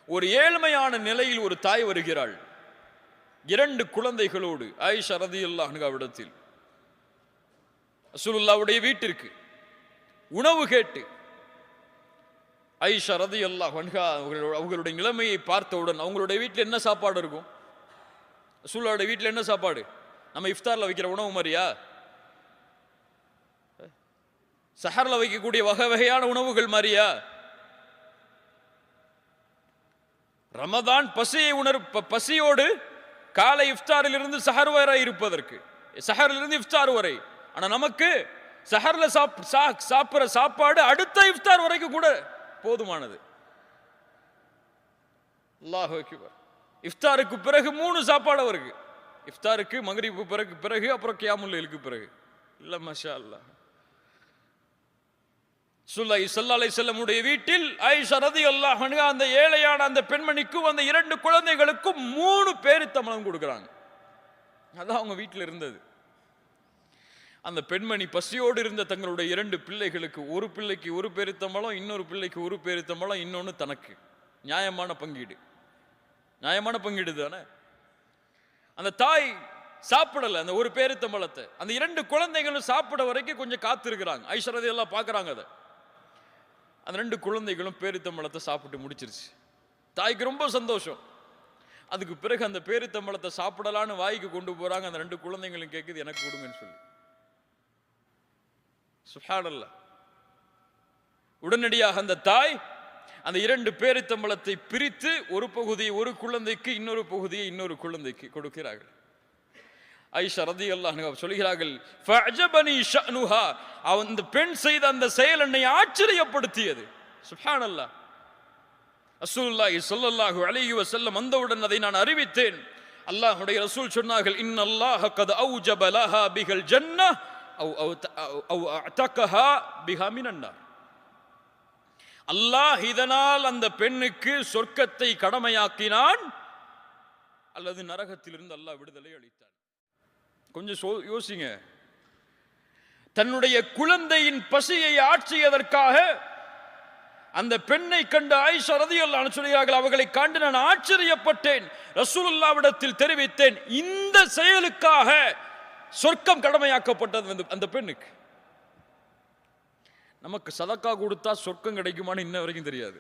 ஒரு ஏழ்மையான நிலையில் ஒரு தாய் வருகிறாள் 2 குழந்தைகளோடு ஆயிஷா ரலியல்லாஹு அன்ஹாவிடத்தில். ரசூலுல்லாஹ்வுடைய வீட்டிற்கு உணவு கேட்டு ஆயிஷா ரலியல்லாஹு அன்ஹா அவர்களுடைய நிலைமையை பார்த்தவுடன், அவங்களுடைய வீட்டில் என்ன சாப்பாடு இருக்கும்? ரசூலுல்லாஹ்வுடைய வீட்டில் என்ன சாப்பாடு? நம்ம இஃப்தார்ல வைக்கிற உணவு மாதிரியா? சஹர்ல வைக்கக்கூடிய வகை வகையான உணவுகள் மாதிரியா? ரமதான் பசியோடு காலை இஃப்தாரில் இருந்து சஹர் வரை இருப்பதற்கு, சஹரிலிருந்து இஃப்தார் வரை. ஆனா நமக்கு சஹர்ல சாப்பிடுற சாப்பாடு அடுத்த இஃப்தார் வரைக்கும் கூட போதுமானது. அல்லாஹு அக்பர். இஃப்தாருக்கு பிறகு 3 சாப்பாடு வருது. இஃப்தாருக்கு, மக்ரிபு பிறகு அப்புறம் கியாமுல் லைலுக்கு பிறகு. இல்ல மாஷா அல்லாஹ். ரசூலுல்லாஹி ஸல்லல்லாஹு அலைஹி வஸல்லம் உடைய வீட்டில் ஆயிஷா ரலியல்லாஹு அன்ஹா அந்த ஏழையான அந்த பெண்மணிக்கும் அந்த 2 குழந்தைகளுக்கும் 3 பேரித்தம்பழம் கொடுக்குறாங்க. அதான் அவங்க வீட்டில் இருந்தது. அந்த பெண்மணி பசியோடு இருந்த தங்களுடைய 2 பிள்ளைகளுக்கு, ஒரு பிள்ளைக்கு 1 பேரித்தம்பழம், இன்னொரு பிள்ளைக்கு 1 பேரித்தம்பழம், இன்னொன்னு தனக்கு. நியாயமான பங்கீடு, நியாயமான பங்கீடு தானே. அந்த தாய் சாப்பிடல அந்த 1 பேரித்தம்பழத்தை. அந்த 2 குழந்தைகளும் சாப்பிட வரைக்கும் கொஞ்சம் காத்து இருக்கிறாங்க. ஆயிஷா ரலியல்லாஹு பார்க்கறாங்க அதை. அந்த 2 குழந்தைகளும் பேரித்தம்பழத்தை சாப்பிட்டு முடிச்சிருச்சு. தாய்க்கு ரொம்ப சந்தோஷம். அதுக்கு பிறகு அந்த பேரித்தம்பழத்தை சாப்பிடலான்னு வாய்க்கு கொண்டு போறாங்க. அந்த 2 குழந்தைகளும் கேட்குது, எனக்கு கொடுங்கன்னு சொல்லி. சுப்ஹானல்லாஹ். உடனடியாக அந்த தாய் அந்த 2 பேரித்தம்பளத்தை பிரித்து ஒரு பகுதியை ஒரு குழந்தைக்கு, இன்னொரு பகுதியை இன்னொரு குழந்தைக்கு கொடுக்கிறார்கள். ஆயிஷா ரலியல்லாஹு அன்ஹா சொல்கிறார்கள், ஃபஅஜபனி ஷஅனுஹா, அந்த பெண் செய்த அந்த செயல் என்னை ஆச்சரியப்படுத்தியது. சுப்ஹானல்லாஹ். ரசூலுல்லாஹி ஸல்லல்லாஹு அலைஹி வஸல்லம் வந்தவுடன் அதை நான் அறிவித்தேன். அல்லாஹ்வுடைய ரசூல் சொன்னார்கள், இன்னல்லாஹ கத் அவ்ஜப லஹா பிஹல் ஜன்னஹ் அவ் அஅதகஹா பிஹா மினன் நார். அல்லாஹ் இதனால் அந்த பெண்ணுக்கு சொர்க்கத்தை கடமையாக்கினான் அல்லது நரகத்திலிருந்து அல்லாஹ் விடுதலை அளித்தான். கொஞ்சம் யோசிங்க. தன்னுடைய குழந்தையின் பசியை ஆற்றியதற்காக அந்த பெண்ணை கண்டு ஆயிஷா ரலியல்லாஹு அன்ஹா சொல்கிறார்கள், அவர்களை கண்டு நான் ஆச்சரியப்பட்டேன். ரசூலுல்லாஹ்விடத்தில் தெரிவித்தேன், இந்த செயலுக்காக சொர்க்கம் கடமையாக்கப்பட்டது அந்த பெண்ணுக்கு. நமக்கு சதக்கா கொடுத்தா சொர்க்கம் கிடைக்குமான்னு இன்ன வரைக்கும் தெரியாது.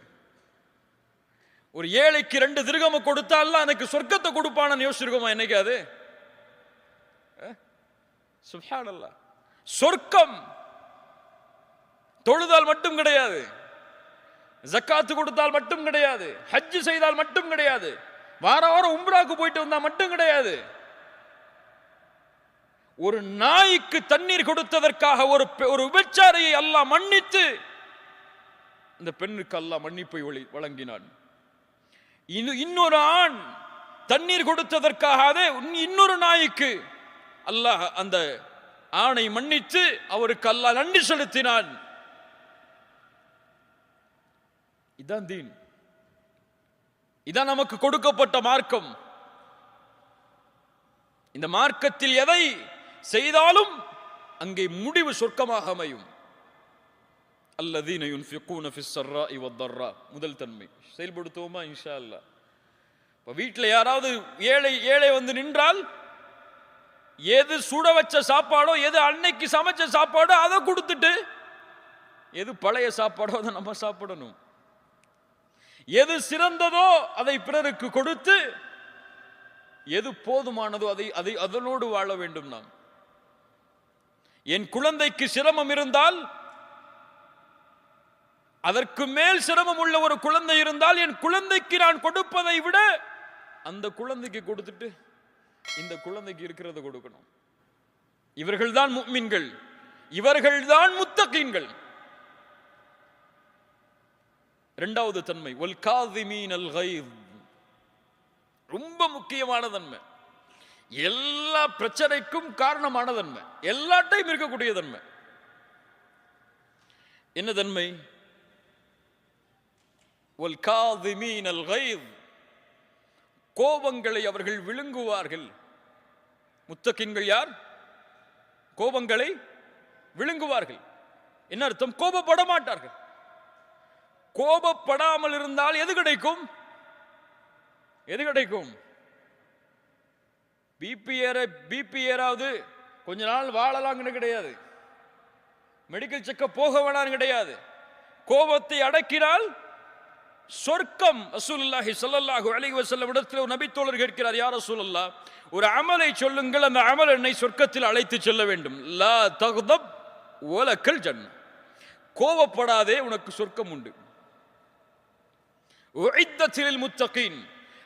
ஒரு ஏழைக்கு 2 திர்ஹம் கொடுத்தா அல்லாஹ் எனக்கு சொர்க்கத்தை கொடுப்பான்னு யோசிச்சிருக்கோமா என்னைக்காது? சுப்ஹானல்லாஹ். சொர்க்கம் தொழுதால் மட்டும் கிடையாது, ஜக்காத்து கொடுத்தால் மட்டும் கிடையாது, ஹஜ் செய்தால் மட்டும் கிடையாது, வாரம் உம்ராக்கு போயிட்டு வந்தா மட்டும் கிடையாது. ஒரு நாய்க்கு தண்ணீர் கொடுத்ததற்காக ஒரு விபச்சாரியை அல்லாஹ் மன்னித்து இந்த பெண்ணுக்கு அல்லாஹ் மன்னிப்பை வழங்கினான். இன்னொரு ஆண் தண்ணீர் கொடுத்ததற்காக இன்னொரு நாய்க்கு அல்லாஹ் அந்த ஆணை மன்னித்து அவருக்கு அல்லாஹ் நன்றி செலுத்தினான். இதான் தீன். இதான் நமக்கு கொடுக்கப்பட்ட மார்க்கம். இந்த மார்க்கத்தில் எதை செய்தாலும் அங்கே முடிவு சொர்க்கமாக அமையும். அல்லதீன யுன்ஃபிகூன ஃபிஸ் ஸர்ராஇ வத்தர்ரா. முதல் தன்மை செயல்படுத்துவோமா இன்ஷா அல்லாஹ். இப்ப வீட்டில் யாராவது ஏழை வந்து நின்றால் எது சுட வச்ச சாப்பாடோ, எது அன்னைக்கு சமைச்ச சாப்பாடோ அதை கொடுத்துட்டு, எது பழைய சாப்பாடோ அதை நம்ம சாப்பிடணும். எது சிறந்ததோ அதை பிறருக்கு கொடுத்து, எது போதுமானதோ அதை அதனோடு வாழ வேண்டும். நாம் என் குழந்தைக்கு சிரமம் இருந்தால், அதற்கு மேல் சிரமம் உள்ள ஒரு குழந்தை இருந்தால், என் குழந்தைக்கு நான் கொடுப்பதை விட அந்த குழந்தைக்கு கொடுத்துட்டு இந்த குழந்தைக்கு இருக்கிறத கொடுக்கணும். இவர்கள்தான் முஃமின்கள், இவர்கள்தான் முத்தகீன்கள். இரண்டாவது தன்மை வல் காதிமீனல் கைஸ். ரொம்ப முக்கியமான தன்மை, எல்லா பிரச்சனைக்கும் காரணமான தன்மை, எல்லா டைம் இருக்கக்கூடிய தன்மை. என்ன தன்மை? வல் காதிமீனல் கைஸ். கோபங்களை அவர்கள் விழுங்குவார்கள். முத்தகீன்கள் யார்? கோபங்களை விழுங்குவார்கள். என்ன அர்த்தம்? கோபப்பட மாட்டார்கள். கோபப்படாமல் இருந்தால் எது கிடைக்கும்? எது கிடைக்கும்? பிபி ஏறாவது கொஞ்ச நாள் வாழலாம்னு கிடையாது, மெடிக்கல் செக்கப் போக வேணாம் கிடையாது. கோபத்தை அடக்கினால் சொர்க்கம். ரசூலுல்லாஹி ஸல்லல்லாஹு அலைஹி வஸல்லம் இடத்தில் ஒரு நபி தோழர் கேட்கிறார், யா ரசூலல்லாஹ், ஒரு அமலை சொல்லுங்கள், அந்த அமல் என்னை சொர்க்கத்தில் அழைத்து செல்ல வேண்டும். லா தக்தப் வலக்கல் ஜன்னah. கோபப்படாதே, உனக்கு சொர்க்கம் உண்டு. உஇத்தத் லில் முத்தகீன்.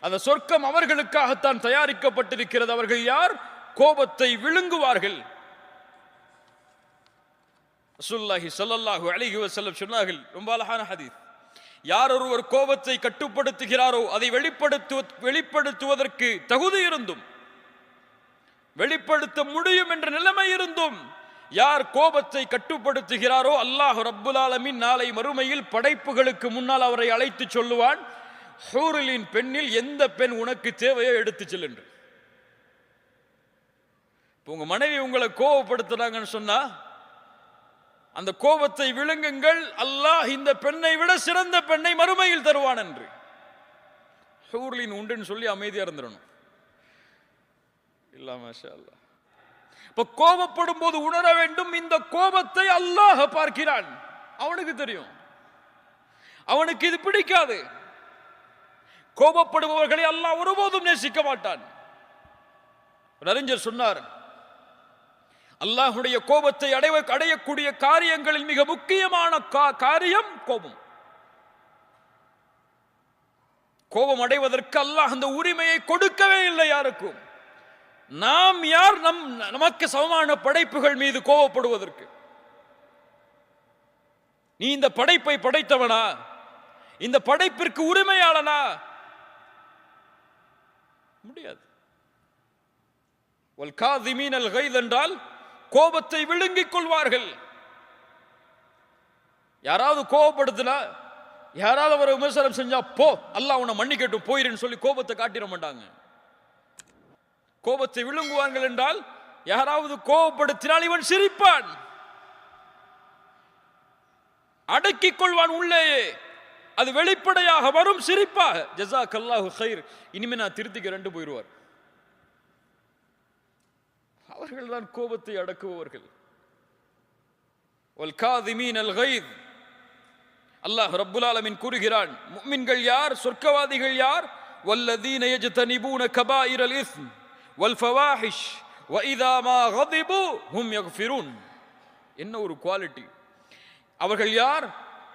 அந்த சொர்க்கம் அவர்களுக்காகத்தான் தயாரிக்கப்பட்டிருக்கிறது. அவர்கள் யார்? கோபத்தை விழுங்குவார்கள். ரசூலுல்லாஹி ஸல்லல்லாஹு அலைஹி வஸல்லம் சொன்னார்கள், ரொம்ப அழகான ஹதீஸ், யார் ஒருவர் கோபத்தை கட்டுப்படுத்துகிறாரோ, அதை வெளிப்படுத்துவதற்கு தகுதி இருந்தும், வெளிப்படுத்த முடியும் என்ற நிலைமை இருந்தும், யார் கோபத்தை கட்டுப்படுத்துகிறாரோ, அல்லாஹ் ரப்புல் ஆலமீன் நாளை மறுமையில் படைப்புகளுக்கு முன்னால் அவரை அழைத்து சொல்லுவான், ஹூரிலின் பெண்ணில் எந்த பெண் உனக்கு தேவையோ எடுத்து செல் என்று. உங்க மனைவி உங்களை கோபப்படுத்துறாங்கன்னு சொன்னா, அந்த கோபத்தை விழுங்குங்கள், அல்லாஹ் இந்த பெண்ணை விட சிறந்த பெண்ணை மறுமையில் தருவான் என்று. ஹூர்லின் உண்டுன்னு சொல்லி அமைதியா இருந்துடணும். இல்ல மாஷா அல்லாஹ். இப்ப கோபப்படும் போது உணர வேண்டும், இந்த கோபத்தை அல்லாஹ் பார்க்கிறான். அவனுக்கு தெரியும், அவனுக்கு இது பிடிக்காது. கோபப்படுபவர்களை அல்லாஹ் ஒருபோதும் நேசிக்க மாட்டான். ஒரு அறிஞர் சொன்னார், அல்லாஹ்வுடைய கோபத்தை அடையக்கூடிய காரியங்களில் மிக முக்கியமான காரியம் கோபம். கோபம் அடைவதற்கு அல்லாஹ் அந்த உரிமையை கொடுக்கவே இல்லை யாருக்கும். நாம் யார் நமக்கு சமமான படைப்புகள் மீது கோபப்படுவதற்கு? நீ இந்த படைப்பை படைத்தவனா? இந்த படைப்பிற்கு உரிமையாளனா? முடியாது. வல் காதிமீனல் கைத் என்றால் கோபத்தை விழுங்கிக் கொள்வார்கள். யாராவது கோபப்படுத்தினா, யாராவது ஒரு விமர்சனம் செஞ்சா போ அல்லாஹ் உன்னை மன்னிக்கட்டும் போயிருன்னு சொல்லி கோபத்தை காட்டிட மாட்டாங்க. கோபத்தை விழுங்குவார்கள் என்றால் யாராவது கோபப்படுத்தினால் இவன் சிரிப்பான், அடக்கிக் கொள்வான் உள்ளேயே. அது வெளிப்படையாக வரும் சிரிப்பாக. ஜஸாக்கல்லாஹு கைர், இனிமே நான் திருத்திக்கிறேன் போயிடுவார். அவர்கள் தான் கோபத்தை அடக்குபவர்கள். வல் காதிமீனல் கைத். அல்லாஹ் ரப்புல் ஆலமீன் கூறுகிறான், முஃமின்கள் யார், சொர்க்கவாதிகள் யார்? வல்லதீன யஜ்தனிபூன கபாயிரல் இஸ்ம் வல் ஃபவாஹிஷ் வ இதா மா கதிபு ஹும் யக்ஃபிரூன். என்ன ஒரு குவாலிட்டி! அவர்கள் யார்?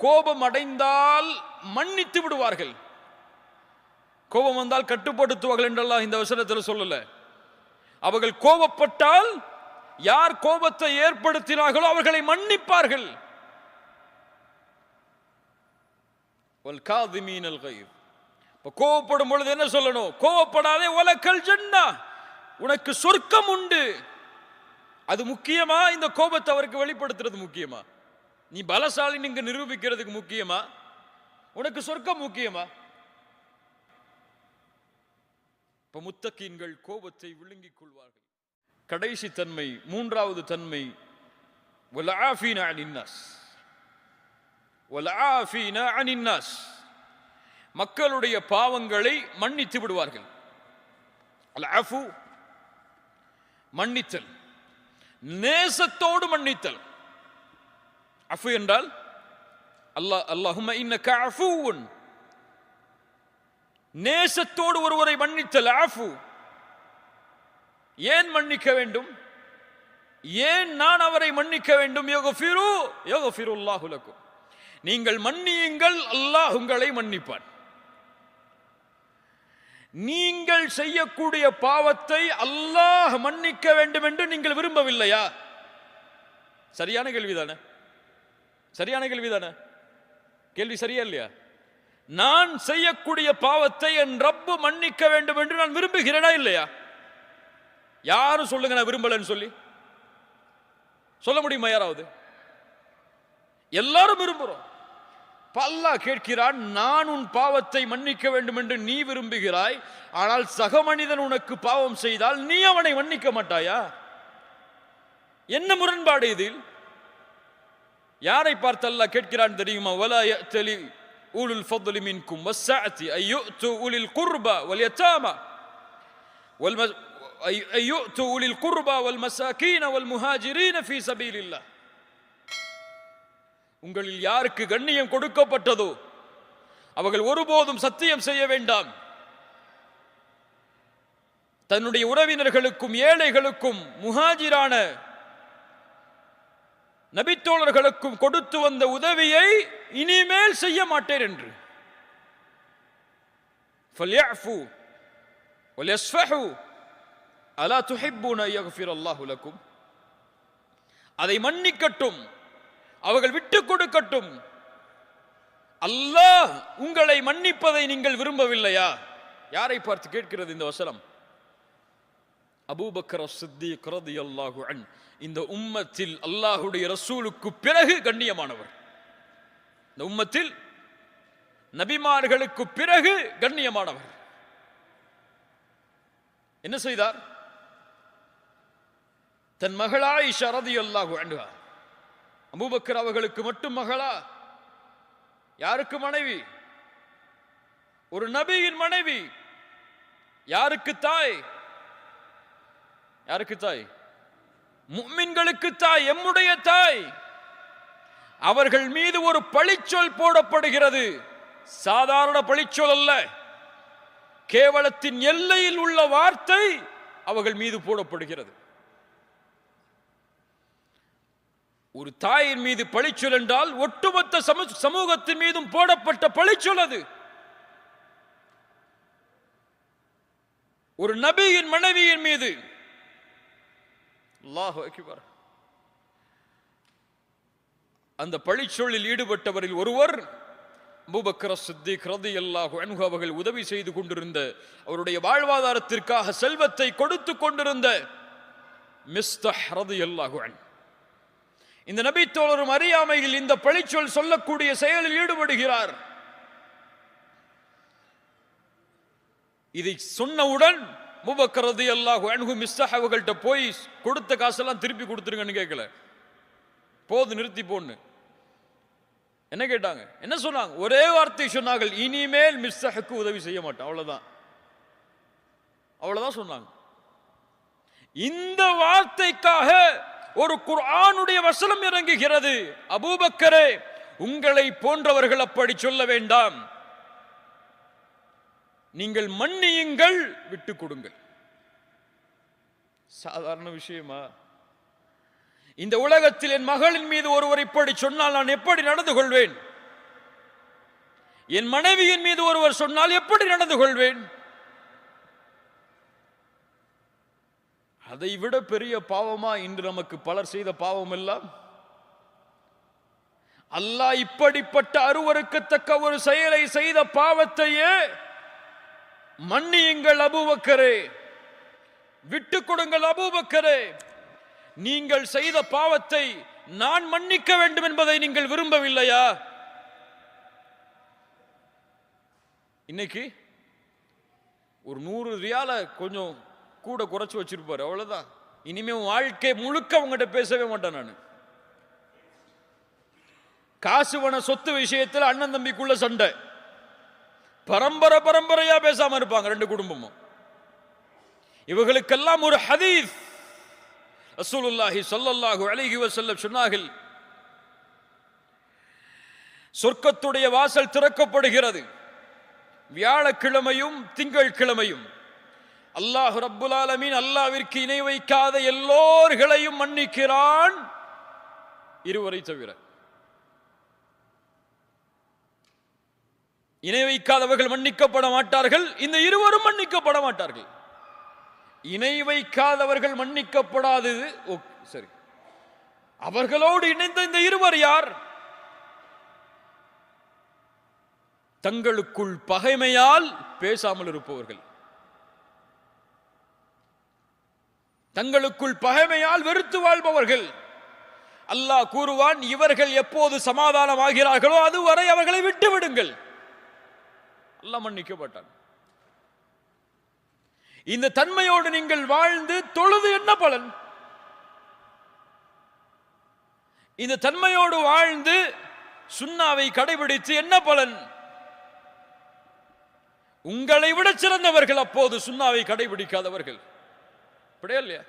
கோபம் அடைந்தால் மன்னித்து விடுவார்கள். கோபம் வந்தால் கட்டுப்படுத்துவார்கள் என்றெல்லாம் இந்த வசனத்தில் சொல்லல. அவர்கள் கோபப்பட்டால் யார் கோபத்தை ஏற்படுத்தினார்களோ அவர்களை மன்னிப்பார்கள். கோபப்படும் பொழுது என்ன சொல்லணும்? கோபப்படாதே, வலக்கல் ஜன்னா, உனக்கு சொர்க்கம் உண்டு. அது முக்கியமா? இந்த கோபத்தை அவருக்கு வெளிப்படுத்துறது முக்கியமா? நீ பலசாலி நீங்க நிரூபிக்கிறதுக்கு முக்கியமா? உனக்கு சொர்க்கம் முக்கியமா? இப்ப முத்தகீன்கள் கோபத்தை விழுங்கிக் கொள்வார்கள். கடைசி தன்மை, மூன்றாவது தன்மை, வல்ஆஃபீன அனின் நாஸ். வல்ஆஃபீன அனின் நாஸ், மக்களுடைய பாவங்களை மன்னித்து விடுவார்கள். அல்ஆஃபு மன்னித்தல், நேசத்தோடு மன்னித்தல். அஃபு என்றால் அல்லாஹும்ம இன்னக அஃபூன், நேசத்தோடு ஒருவரை மன்னித்தல் ஆஃபு. ஏன் மன்னிக்க வேண்டும்? ஏன் நான் அவரை மன்னிக்க வேண்டும்? யக்ஃபிருல்லாஹு லக்கும், நீங்கள் மன்னியுங்கள், அல்லாஹ் உங்களை மன்னிப்பான். நீங்கள் செய்யக்கூடிய பாவத்தை அல்லாஹ் மன்னிக்க வேண்டும் என்று நீங்கள் விரும்பவில்லையா? சரியான கேள்விதானே? சரியான கேள்விதானே? கேள்வி சரியா இல்லையா? நான் செய்யக்கூடிய பாவத்தை என் ரப்பு மன்னிக்க வேண்டும் என்று நான் விரும்புகிறேனா இல்லையா? யாரும் சொல்லுங்க நான் விரும்பலன்னு சொல்லி சொல்ல முடியுமா யாராவது? எல்லாரும் விரும்புறோம். அல்லாஹ் கேட்கிறான், நான் உன் பாவத்தை மன்னிக்க வேண்டும் என்று நீ விரும்புகிறாய், ஆனால் சக மனிதன் உனக்கு பாவம் செய்தால் நீ அவனை மன்னிக்க மாட்டாயா? என்ன முரண்பாடு இதில்? யாரை பார்த்து அல்லாஹ் கேட்கிறான் தெரியுமா? வலா யஅ்தலி உலுல் ஃபض்லி மின்கும் வஸ்ஸஅதி அய்யுது உலில் குர்பா வல் யதாமா அய்யுது உலில் குர்பா வல் மசாகீன வல் முஹாஜிரீன ஃபீ சபீலில்லாஹ். உங்களில் யாருக்கு கண்ணியம் கொடுக்கப்பட்டதோ அவர்கள் ஒருபோதும் சத்தியம் செய்ய வேண்டாம். தன்னுடைய உறவினர்களுக்கும் ஏழைகளுக்கும் முஹாஜிரான நபித்தோழர்களுக்கும் கொடுத்து வந்த உதவியை இனிமேல் செய்ய மாட்டேன் என்று. ஃபல்யஃபு வல்யஸ்ஃபஹு அலா துஹிப்பூன யக்ஃபிரல்லாஹு லக்கும். அதை மன்னிக்கட்டும், அவர்கள் விட்டுக் கொடுக்கட்டும். அல்லாஹ் உங்களை மன்னிப்பதை நீங்கள் விரும்பவில்லையா? யாரை பார்த்து கேட்கிறது இந்த வசனம்? அபூபக்கர் அஸ்-சித்தீக் ரலியல்லாஹு அன்ஹு, இந்த உம்மத்தில் அல்லாஹ்வுடைய ரசூலுக்கு பிறகு கண்ணியமானவர். இந்த உம்மத்தில் நபிமார்களுக்கு பிறகு கண்ணியமானவர். என்ன செய்தார்? தன் மகள் ஆயிஷா ரலியல்லாஹு அன்ஹா, அபூபக்கர் அவர்களுக்கு மட்டும் மகளா? யாருக்கு மனைவி? ஒரு நபியின் மனைவி. யாருக்கு தாய்? யாருக்கு தாய்? முஃமின்களுக்கு தாய், எம்முடைய தாய். அவர்கள் மீது ஒரு பழிச்சொல் போடப்படுகிறது. சாதாரண பழிச்சொல் அல்ல, கேவலத்தின் எல்லையில் உள்ள வார்த்தை அவர்கள் மீது போடப்படுகிறது. ஒரு தாயின் மீது பழிச்சொல் என்றால் ஒட்டுமொத்த சமூகத்தின் மீதும் போடப்பட்ட பழிச்சொல் அது. ஒரு நபியின் மனைவியின் மீது. அல்லாஹு அக்பர். அந்த பழிச்சொல்லில் ஈடுபட்டவரில் ஒருவர் அபூபக்கர் சித்திக் ரலியல்லாஹு அன்ஹு அவர்கள் உதவி செய்து கொண்டிருந்த, அவருடைய வாழ்வாதாரத்திற்காக செல்வத்தை கொடுத்து கொண்டிருந்த மிஸ்தஹ் ரலியல்லாஹு அன்ஹு. இந்த நபி தோழரும் அறியாமையில் இந்த பழிச்சொல் சொல்லக்கூடிய செயலில் ஈடுபடுகிறார். இதை சொன்னவுடன் அபூபக்கர் ரலியல்லாஹு அன்ஹு மிஸ்தஹ் அவர்கள்ட்ட போய் கொடுத்த காசெல்லாம் திருப்பி கொடுத்துருங்கன்னு கேட்கல, போது நிறுத்தி போன்னு. என்ன கேட்டாங்க? என்ன சொன்னாங்க? ஒரே வார்த்தை சொன்னார்கள், இனிமேல் மிஸ்தஹுக்கு உதவி செய்ய மாட்டோம். அவ்வளவுதான், அவ்வளவுதான் சொன்னாங்க. இந்த வார்த்தைக்காக ஒரு குர்ஆனுடைய வசனம் இறங்குகிறது. அபூபக்கரே, உங்களை போன்றவர்கள் அப்படி சொல்ல வேண்டாம், நீங்கள் மன்னியுங்கள், விட்டுக் கொடுங்கள். சாதாரண விஷயமா? இந்த உலகத்தில் என் மகளின் மீது ஒருவர் இப்படி சொன்னால் நான் எப்படி நடந்து கொள்வேன்? என் மனைவியின் மீது ஒருவர் சொன்னால் எப்படி நடந்து கொள்வேன்? அதை விட பெரிய பாவமா இன்று நமக்கு பலர் செய்த பாவம் எல்லாம்? அல்லாஹ் இப்படிப்பட்ட அருவருக்கத்தக்க ஒரு செயலை செய்த பாவத்தையே மன்னியுங்கள் அபூபக்கரே, விட்டுக் கொடுங்கள் அபூபக்கரே, நீங்கள் செய்த பாவத்தை நான் மன்னிக்க வேண்டும் என்பதை நீங்கள் விரும்பவில்லையா? இன்னைக்கு ஒரு 100 ரியால கொஞ்சம் கூட குறைச்சு வச்சிருப்பாரு, அவ்வளவுதான். இனிமே வாழ்க்கை முழுக்க உங்ககிட்ட பேசவே மாட்டேன் நான். காசுவன சொத்து விஷயத்தில் அண்ணன் தம்பிக்குள்ள சண்டை, பரம்பரையா பேசாம இருப்பாங்க ரெண்டு குடும்பமும். இவர்களுக்கெல்லாம் ஒரு ஹதீஸ் ரசூலுல்லாஹி ஸல்லல்லாஹு அலைஹி வஸல்லம் சொன்னார்கள், சொர்க்கத்துடைய வாசல் திறக்கப்படுகிறது வியாழக்கிழமையும் திங்கட்கிழமையும். அல்லாஹ் ரப்புல் ஆலமீன் அல்லாஹ்விற்கு இணை வைக்காத எல்லோர்களையும் மன்னிக்கிறான், இருவரை தவிர. இணை வைக்காதவர்கள் மன்னிக்கப்பட மாட்டார்கள், இந்த இருவரும் மன்னிக்கப்பட மாட்டார்கள். இணை வைக்காதவர்கள் மன்னிக்கப்படாதது சரி, அவர்களோடு இணைந்த இந்த இருவர் யார்? தங்களுக்குள் பகைமையால் பேசாமல் இருப்பவர்கள், தங்களுக்குள் பகைமையால் வெறுத்து வாழ்பவர்கள். அல்லாஹ் கூறுவான், இவர்கள் எப்போது சமாதானம் ஆகிறார்களோ அதுவரை அவர்களை விட்டு விடுங்கள். அல்லாஹ் மன்னிக்கப்பட்டான். இந்த தன்மையோடு நீங்கள் வாழ்ந்து தொழுது என்ன பலன்? இந்த தன்மையோடு வாழ்ந்து சுன்னாவை கடைபிடித்து என்ன பலன்? உங்களை விட சிறந்தவர்கள் அப்போது சுன்னாவை கடைபிடிக்காதவர்கள். அப்படியே இல்லையா?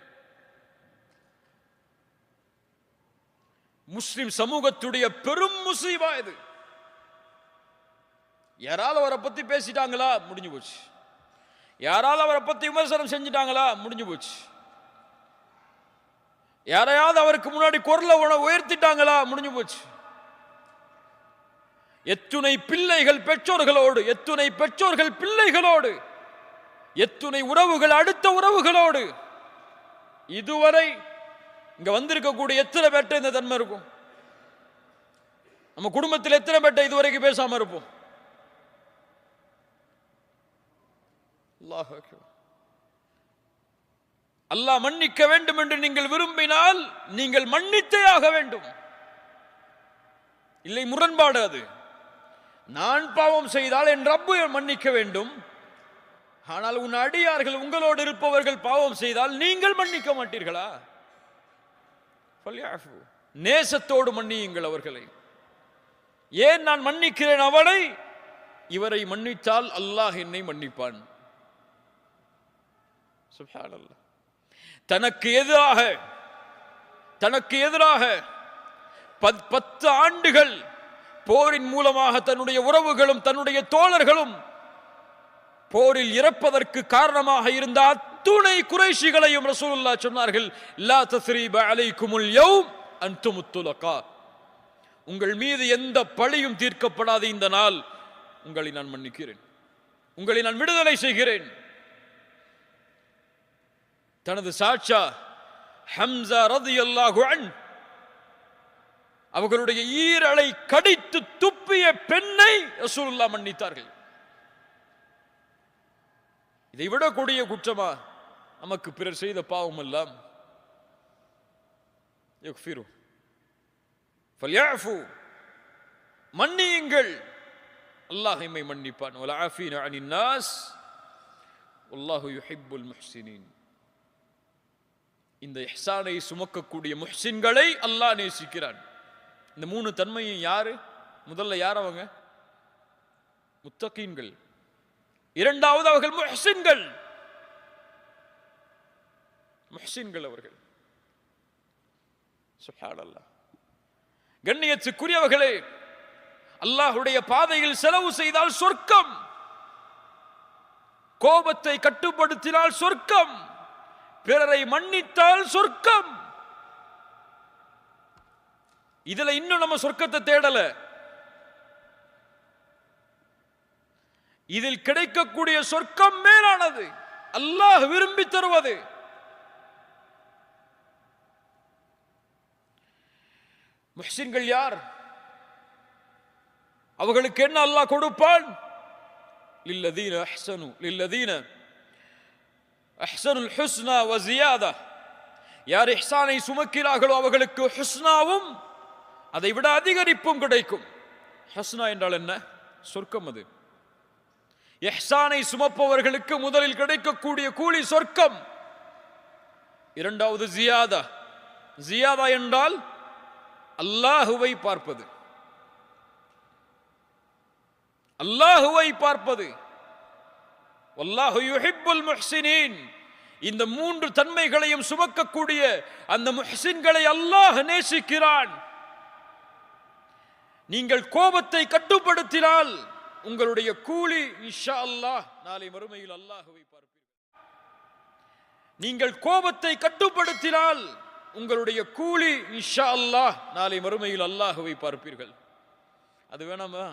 முஸ்லிம் சமூகத்துடைய பெரும் முசீபா இது. யாராவது அவரை பத்தி பேசிட்டாங்களா, முடிஞ்சு போச்சு. யாராவது அவரை பத்தி விமர்சனம் செஞ்சிட்டாங்களா, முடிஞ்சு போச்சு. யாரையாவது அவருக்கு முன்னாடி குரலை உயர்த்திட்டாங்களா, முடிஞ்சு போச்சு. எத்துணை பிள்ளைகள் பெற்றோர்களோடு, எத்துணை பெற்றோர்கள் பிள்ளைகளோடு, எத்துணை உறவுகள் அடுத்த உறவுகளோடு. இதுவரை இங்க வந்திருக்கக்கூடிய எத்தனை பேர்ட்ட இந்த தன்மை இருக்கும்? நம்ம குடும்பத்தில் எத்தனை பேர்ட்ட இதுவரைக்கும் பேசாம இருப்போம்? அல்லாஹ் மன்னிக்க வேண்டும் என்று நீங்கள் விரும்பினால் நீங்கள் மன்னித்தே ஆக வேண்டும். இல்லை, முரண்பாடு அது. நான் பாவம் செய்தால் என் ரப்பு மன்னிக்க வேண்டும், ஆனால் உன் அடியார்கள் உங்களோடு இருப்பவர்கள் பாவம் செய்தால் நீங்கள் மன்னிக்க மாட்டீர்களா? நேசத்தோடு மன்னியுங்கள் அவர்களை. ஏன் நான் மன்னிக்கிறேன் அவளை, இவரை மன்னித்தால் அல்லாஹ் என்னை மன்னிப்பான். சுப்ஹானல்லாஹ். தனக்கு எதிராக 10 ஆண்டுகள் போரின் மூலமாக தன்னுடைய உறவுகளும் தன்னுடைய தோழர்களும் போரில் இறப்பதற்கு காரணமாக இருந்த அத்துணை குறைஷிகளையும் ரசூலுல்லாஹ் சொன்னார்கள், லா தஸ்ரீப அலைக்குமுல் யௌம் அன்துமுத் துலகா, உங்கள் மீது எந்த பழியும் தீர்க்கப்படாத இந்த நாள் உங்களை நான் மன்னிக்கிறேன், உங்களை நான் விடுதலை செய்கிறேன். தனது சாட்சா ஹம்ஸா ரலியல்லாஹு அன்ஹு அவர்களுடைய ஈரலை கடித்து துப்பிய பெண்ணை ரசூலுல்லாஹ் மன்னித்தார்கள். இதை விட கொடிய குற்றமா நமக்கு பிறர் செய்த பாவம் எல்லாம்? யக்ஃபிரு ஃபல்யஃபு, மன்னியுங்கள், அல்லாஹ் எம்மை மன்னிப்பான். வல் ஆஃபீன அனின் நாஸ் வல்லாஹு யுஹிப்புல் முஹ்சினீன். இந்த இஹ்சானை சுமக்கக்கூடிய முஹ்சின்களை அல்லாஹ் நேசிக்கிறான். இந்த மூணு தன்மையும் யாரு? முதல்ல யார் அவங்க? முத்தகீன்கள். இரண்டாவது அவர்கள் முஹ்சின்கள். முஹ்சின்கள் அவர்கள். சுப்ஹானல்லாஹ். கண்ணியத்துக்குரியவர்களே, அல்லாஹ்வுடைய பாதையில் செலவு செய்தால் சொர்க்கம், கோபத்தை கட்டுப்படுத்தினால் சொர்க்கம், பிறரை மன்னித்தால் சொர்க்கம். இதுல இன்னும் நம்ம சொர்க்கத்தை தேடல. இதில் கிடைக்கக்கூடிய சொர்க்கம் மேலானது, அல்லாஹ் விரும்பி தருவது. முஹ்சின்கள் யார்? அவர்களுக்கு என்ன அல்லாஹ் கொடுப்பான்? லில்லதீன அஹ்ஸனு லில்லதீன அஹ்ஸனுல் ஹுஸ்னா வ ஜியாதா. யார் இஹ்சானை சுமக்கிறார்களோ அவர்களுக்கு ஹுஸ்னாவும் அதை விட அதிகரிப்பும் கிடைக்கும். ஹுஸ்னா என்றால் என்ன? சொர்க்கம். அது இஹ்சானை சுமப்பவர்களுக்கு முதலில் கிடைக்கக்கூடிய கூலி சொர்க்கம். இரண்டாவது ஜியாதா. ஜியாதா என்றால் அல்லாஹுவை பார்ப்பது, அல்லாஹுவை பார்ப்பது. வல்லாஹு யுஹிப்புல் முஹ்சினீன். இந்த மூன்று தன்மைகளையும் சுமக்கக்கூடிய அந்த முஹ்சின்களை அல்லாஹ் நேசிக்கிறான். நீங்கள் கோபத்தை கட்டுப்படுத்தினால் உங்களுடைய கூலி இன்ஷா அல்லாஹ் நாளை மறுமையில் அல்லாஹுவை பார்ப்பீர்கள். நீங்கள் கோபத்தை கட்டுப்படுத்தினால் உங்களுடைய கூலி இன்ஷா அல்லாஹ் நாளை மறுமையில் அல்லாஹுவை பார்ப்பீர்கள். அது வேணாமா?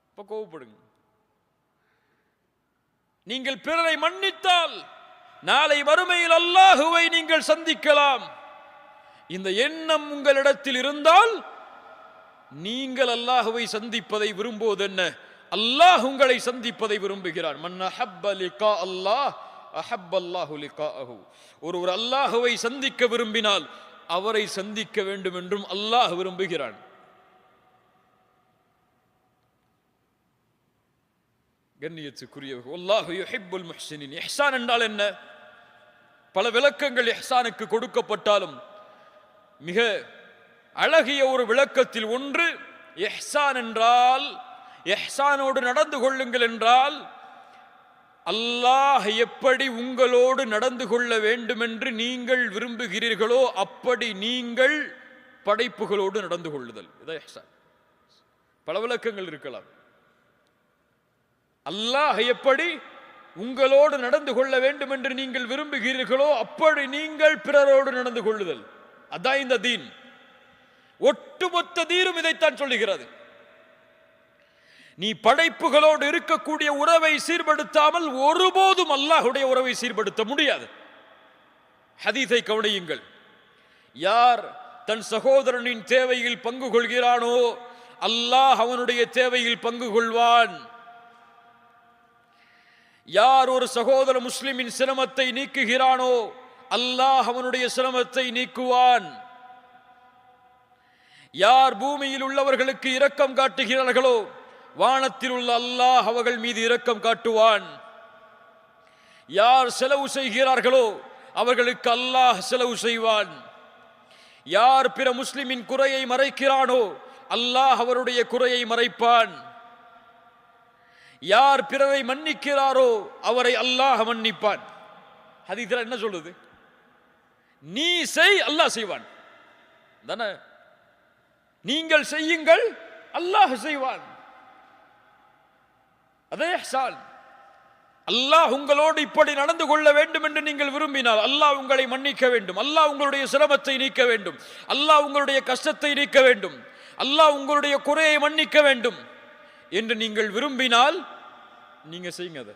இப்ப கோபப்படுங்க. நீங்கள் பிறரை மன்னித்தால் நாளை மறுமையில் அல்லாஹுவை நீங்கள் சந்திக்கலாம். இந்த எண்ணம் உங்களிடத்தில் இருந்தால் நீங்கள் அல்லாஹுவை சந்திப்பதை விரும்புவது என்ன? அல்லாஹ் உங்களை சந்திப்பதை விரும்புகிறான். மன் அஹப்ப லிகா அல்லாஹ் அஹப்ப அல்லாஹு லிகாஅஹு. ஒருவர் அல்லாஹுவை சந்திக்க விரும்பினால் அவரை சந்திக்க வேண்டும் என்றும் அல்லாஹ் விரும்புகிறான். கண்ணியத்துக்குரியவர்கள், அல்லாஹ் யுஹிப்புல் முஹ்சினீன். இஹ்சான் என்றால் என்ன? பல விளக்கங்கள் இஹ்சானுக்கு கொடுக்கப்பட்டாலும் மிக அழகிய ஒரு விளக்கத்தில் ஒன்று, இஹ்சான் என்றால், இஹ்சானோடு நடந்து கொள்ளுங்கள் என்றால், அல்லாஹ் எப்படி உங்களோடு நடந்து கொள்ள வேண்டும் என்று நீங்கள் விரும்புகிறீர்களோ அப்படி நீங்கள் படைப்புகளோடு நடந்து கொள்ளுதல். இதான் இஹ்சான். பல விளக்கங்கள் இருக்கலாம். அல்லாஹ் எப்படி உங்களோடு நடந்து கொள்ள வேண்டும் என்று நீங்கள் விரும்புகிறீர்களோ அப்படி நீங்கள் பிறரோடு நடந்து கொள்ளுதல். அதான் இந்த தீன். ஒட்டுமொத்த தீனும் இதைத்தான் சொல்லுகிறது. நீ படைப்புகளோடு இருக்கக்கூடிய உறவை சீர்படுத்தாமல் ஒருபோதும் அல்லாஹ்வுடைய உறவை சீர்படுத்த முடியாது. ஹதீஸை கவனியுங்கள். யார் தன் சகோதரனின் தேவையில் பங்கு கொள்கிறானோ அல்லாஹ் அவனுடைய தேவையில் பங்கு கொள்வான். யார் ஒரு சகோதர முஸ்லிமின் சிரமத்தை நீக்குகிறானோ அல்லாஹ் அவனுடைய சிரமத்தை நீக்குவான். யார் பூமியில் உள்ளவர்களுக்கு இரக்கம் காட்டுகிறார்களோ வானத்தில் உள்ள அல்லாஹ் அவர்கள் மீது இரக்கம் காட்டுவான். யார் செலவு செய்கிறார்களோ அவர்களுக்கு அல்லாஹ் செலவு செய்வான். யார் பிற முஸ்லிமின் குறையை மறைக்கிறானோ அல்லாஹ் அவருடைய குறையை மறைப்பான். யார் பிறரை மன்னிக்கிறாரோ அவரை அல்லாஹ் மன்னிப்பான். ஹதீஸ்ல என்ன சொல்லுது? நீ செய், அல்லாஹ் செய்வான். தானே? நீங்கள் செய்யுங்கள், அல்லாஹ் செய்வான். அதே இஹ்சான். அல்லாஹ் உங்களோடு இப்படி நடந்து கொள்ள வேண்டும் என்று நீங்கள் விரும்பினால் அல்லாஹ் உங்களை மன்னிக்க வேண்டும், அல்லாஹ் உங்களுடைய சிரமத்தை நீக்க வேண்டும், அல்லாஹ் உங்களுடைய கஷ்டத்தை நீக்க வேண்டும், அல்லாஹ் உங்களுடைய குறையை மன்னிக்க வேண்டும் என்று நீங்கள் விரும்பினால் நீங்க செய்யுங்க. அதை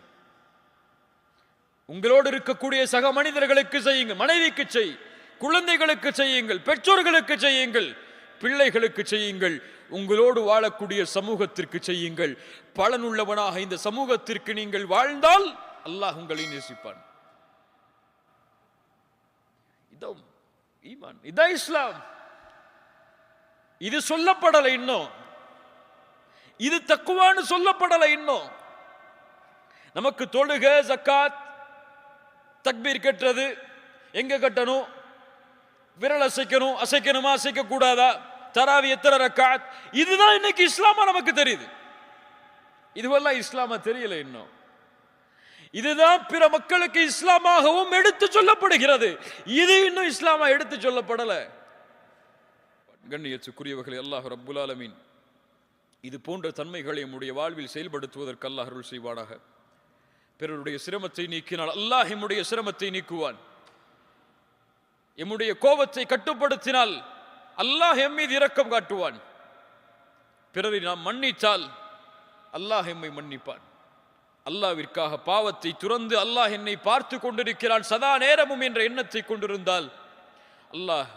உங்களோடு இருக்கக்கூடிய சக மனிதர்களுக்கு செய்யுங்க, மனைவிக்கு செய், குழந்தைகளுக்கு செய்யுங்கள், பெற்றோர்களுக்கு செய்யுங்கள், பிள்ளைகளுக்கு செய்யுங்கள், உங்களோடு வாழக்கூடிய சமூகத்திற்கு செய்யுங்கள். பலனுள்ளவனாக இந்த சமூகத்திற்கு நீங்கள் வாழ்ந்தால் அல்லாஹ் உங்களை நேசிப்பான். இதான் ஈமான், இதான் இஸ்லாம். இது சொல்லப்படலை இன்னும், இது தக்குவான்னு சொல்லப்படலை இன்னும். நமக்கு தொழுகை, ஜக்காத், தக்பீர் கட்டுறது எங்க கட்டணும், விரல் அசைக்கணும், அசைக்கணுமா அசைக்க கூடாதா, தராவி எத்தனை ரக்காத், இதுதான் இன்னைக்கு இஸ்லாமா நமக்கு தெரியுது. இதுவெல்லாம் இஸ்லாமா தெரியல இன்னும். இதுதான் பிற மக்களுக்கு இஸ்லாமாகவும் எடுத்து சொல்லப்படுகிறது. இது இன்னும் இஸ்லாமா எடுத்து சொல்லப்படல. கண்ணியத்துக்குரியவர்களே, அல்லாஹ் ரப்புல் ஆலமீன் இது போன்ற தன்மைகளை நம்முடைய வாழ்வில் செயல்படுத்துவதற்கு அல்லாஹ் அருள் செய்வானாக. பிறருடைய சிரமத்தை நீக்கினால் அல்லாஹ் எம்முடைய சிரமத்தை நீக்குவான். எம்முடைய கோபத்தை கட்டுப்படுத்தினால் அல்லாஹ் எம் மீது இரக்கம் காட்டுவான். பிறரை நாம் மன்னித்தால் அல்லாஹ் எம்மை மன்னிப்பான். அல்லாஹ்விற்காக பாவத்தை துறந்து அல்லாஹ் என்னை பார்த்து கொண்டிருக்கிறான் சதா நேரமும் என்ற எண்ணத்தை கொண்டிருந்தால் அல்லாஹ்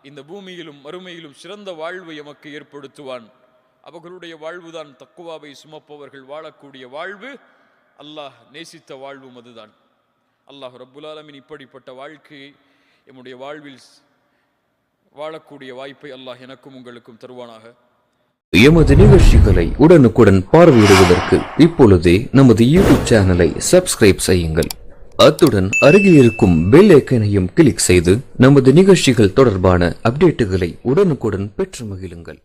இந்த பூமியிலும் மறுமையிலும் சிறந்த வாழ்வை எமக்கு ஏற்படுத்துவான். அவர்களுடைய வாழ்வுதான் தக்குவாவை சுமப்பவர்கள் வாழக்கூடிய வாழ்வு, அல்லாஹ் நேசித்த வாழ்வும் அதுதான். அல்லாஹ் ரப்புல் ஆலமீன் இப்படிப்பட்ட வாழ்க்கையை எம்முடைய வாழ்வில் வாழக்கூடிய வாய்ப்பை அல்லாஹ் எனக்கும் உங்களுக்கும் தருவானாக. எமது நிகழ்ச்சிகளை உடனுக்குடன் பார்வையிடுவதற்கு இப்பொழுதே நமது யூடியூப் சேனலை சப்ஸ்கிரைப் செய்யுங்கள். அத்துடன் அருகில் இருக்கும் பெல் ஐக்கனையும் கிளிக் செய்து நமது நிகழ்ச்சிகள் தொடர்பான அப்டேட்டுகளை உடனுக்குடன் பெற்று மகிழுங்கள்.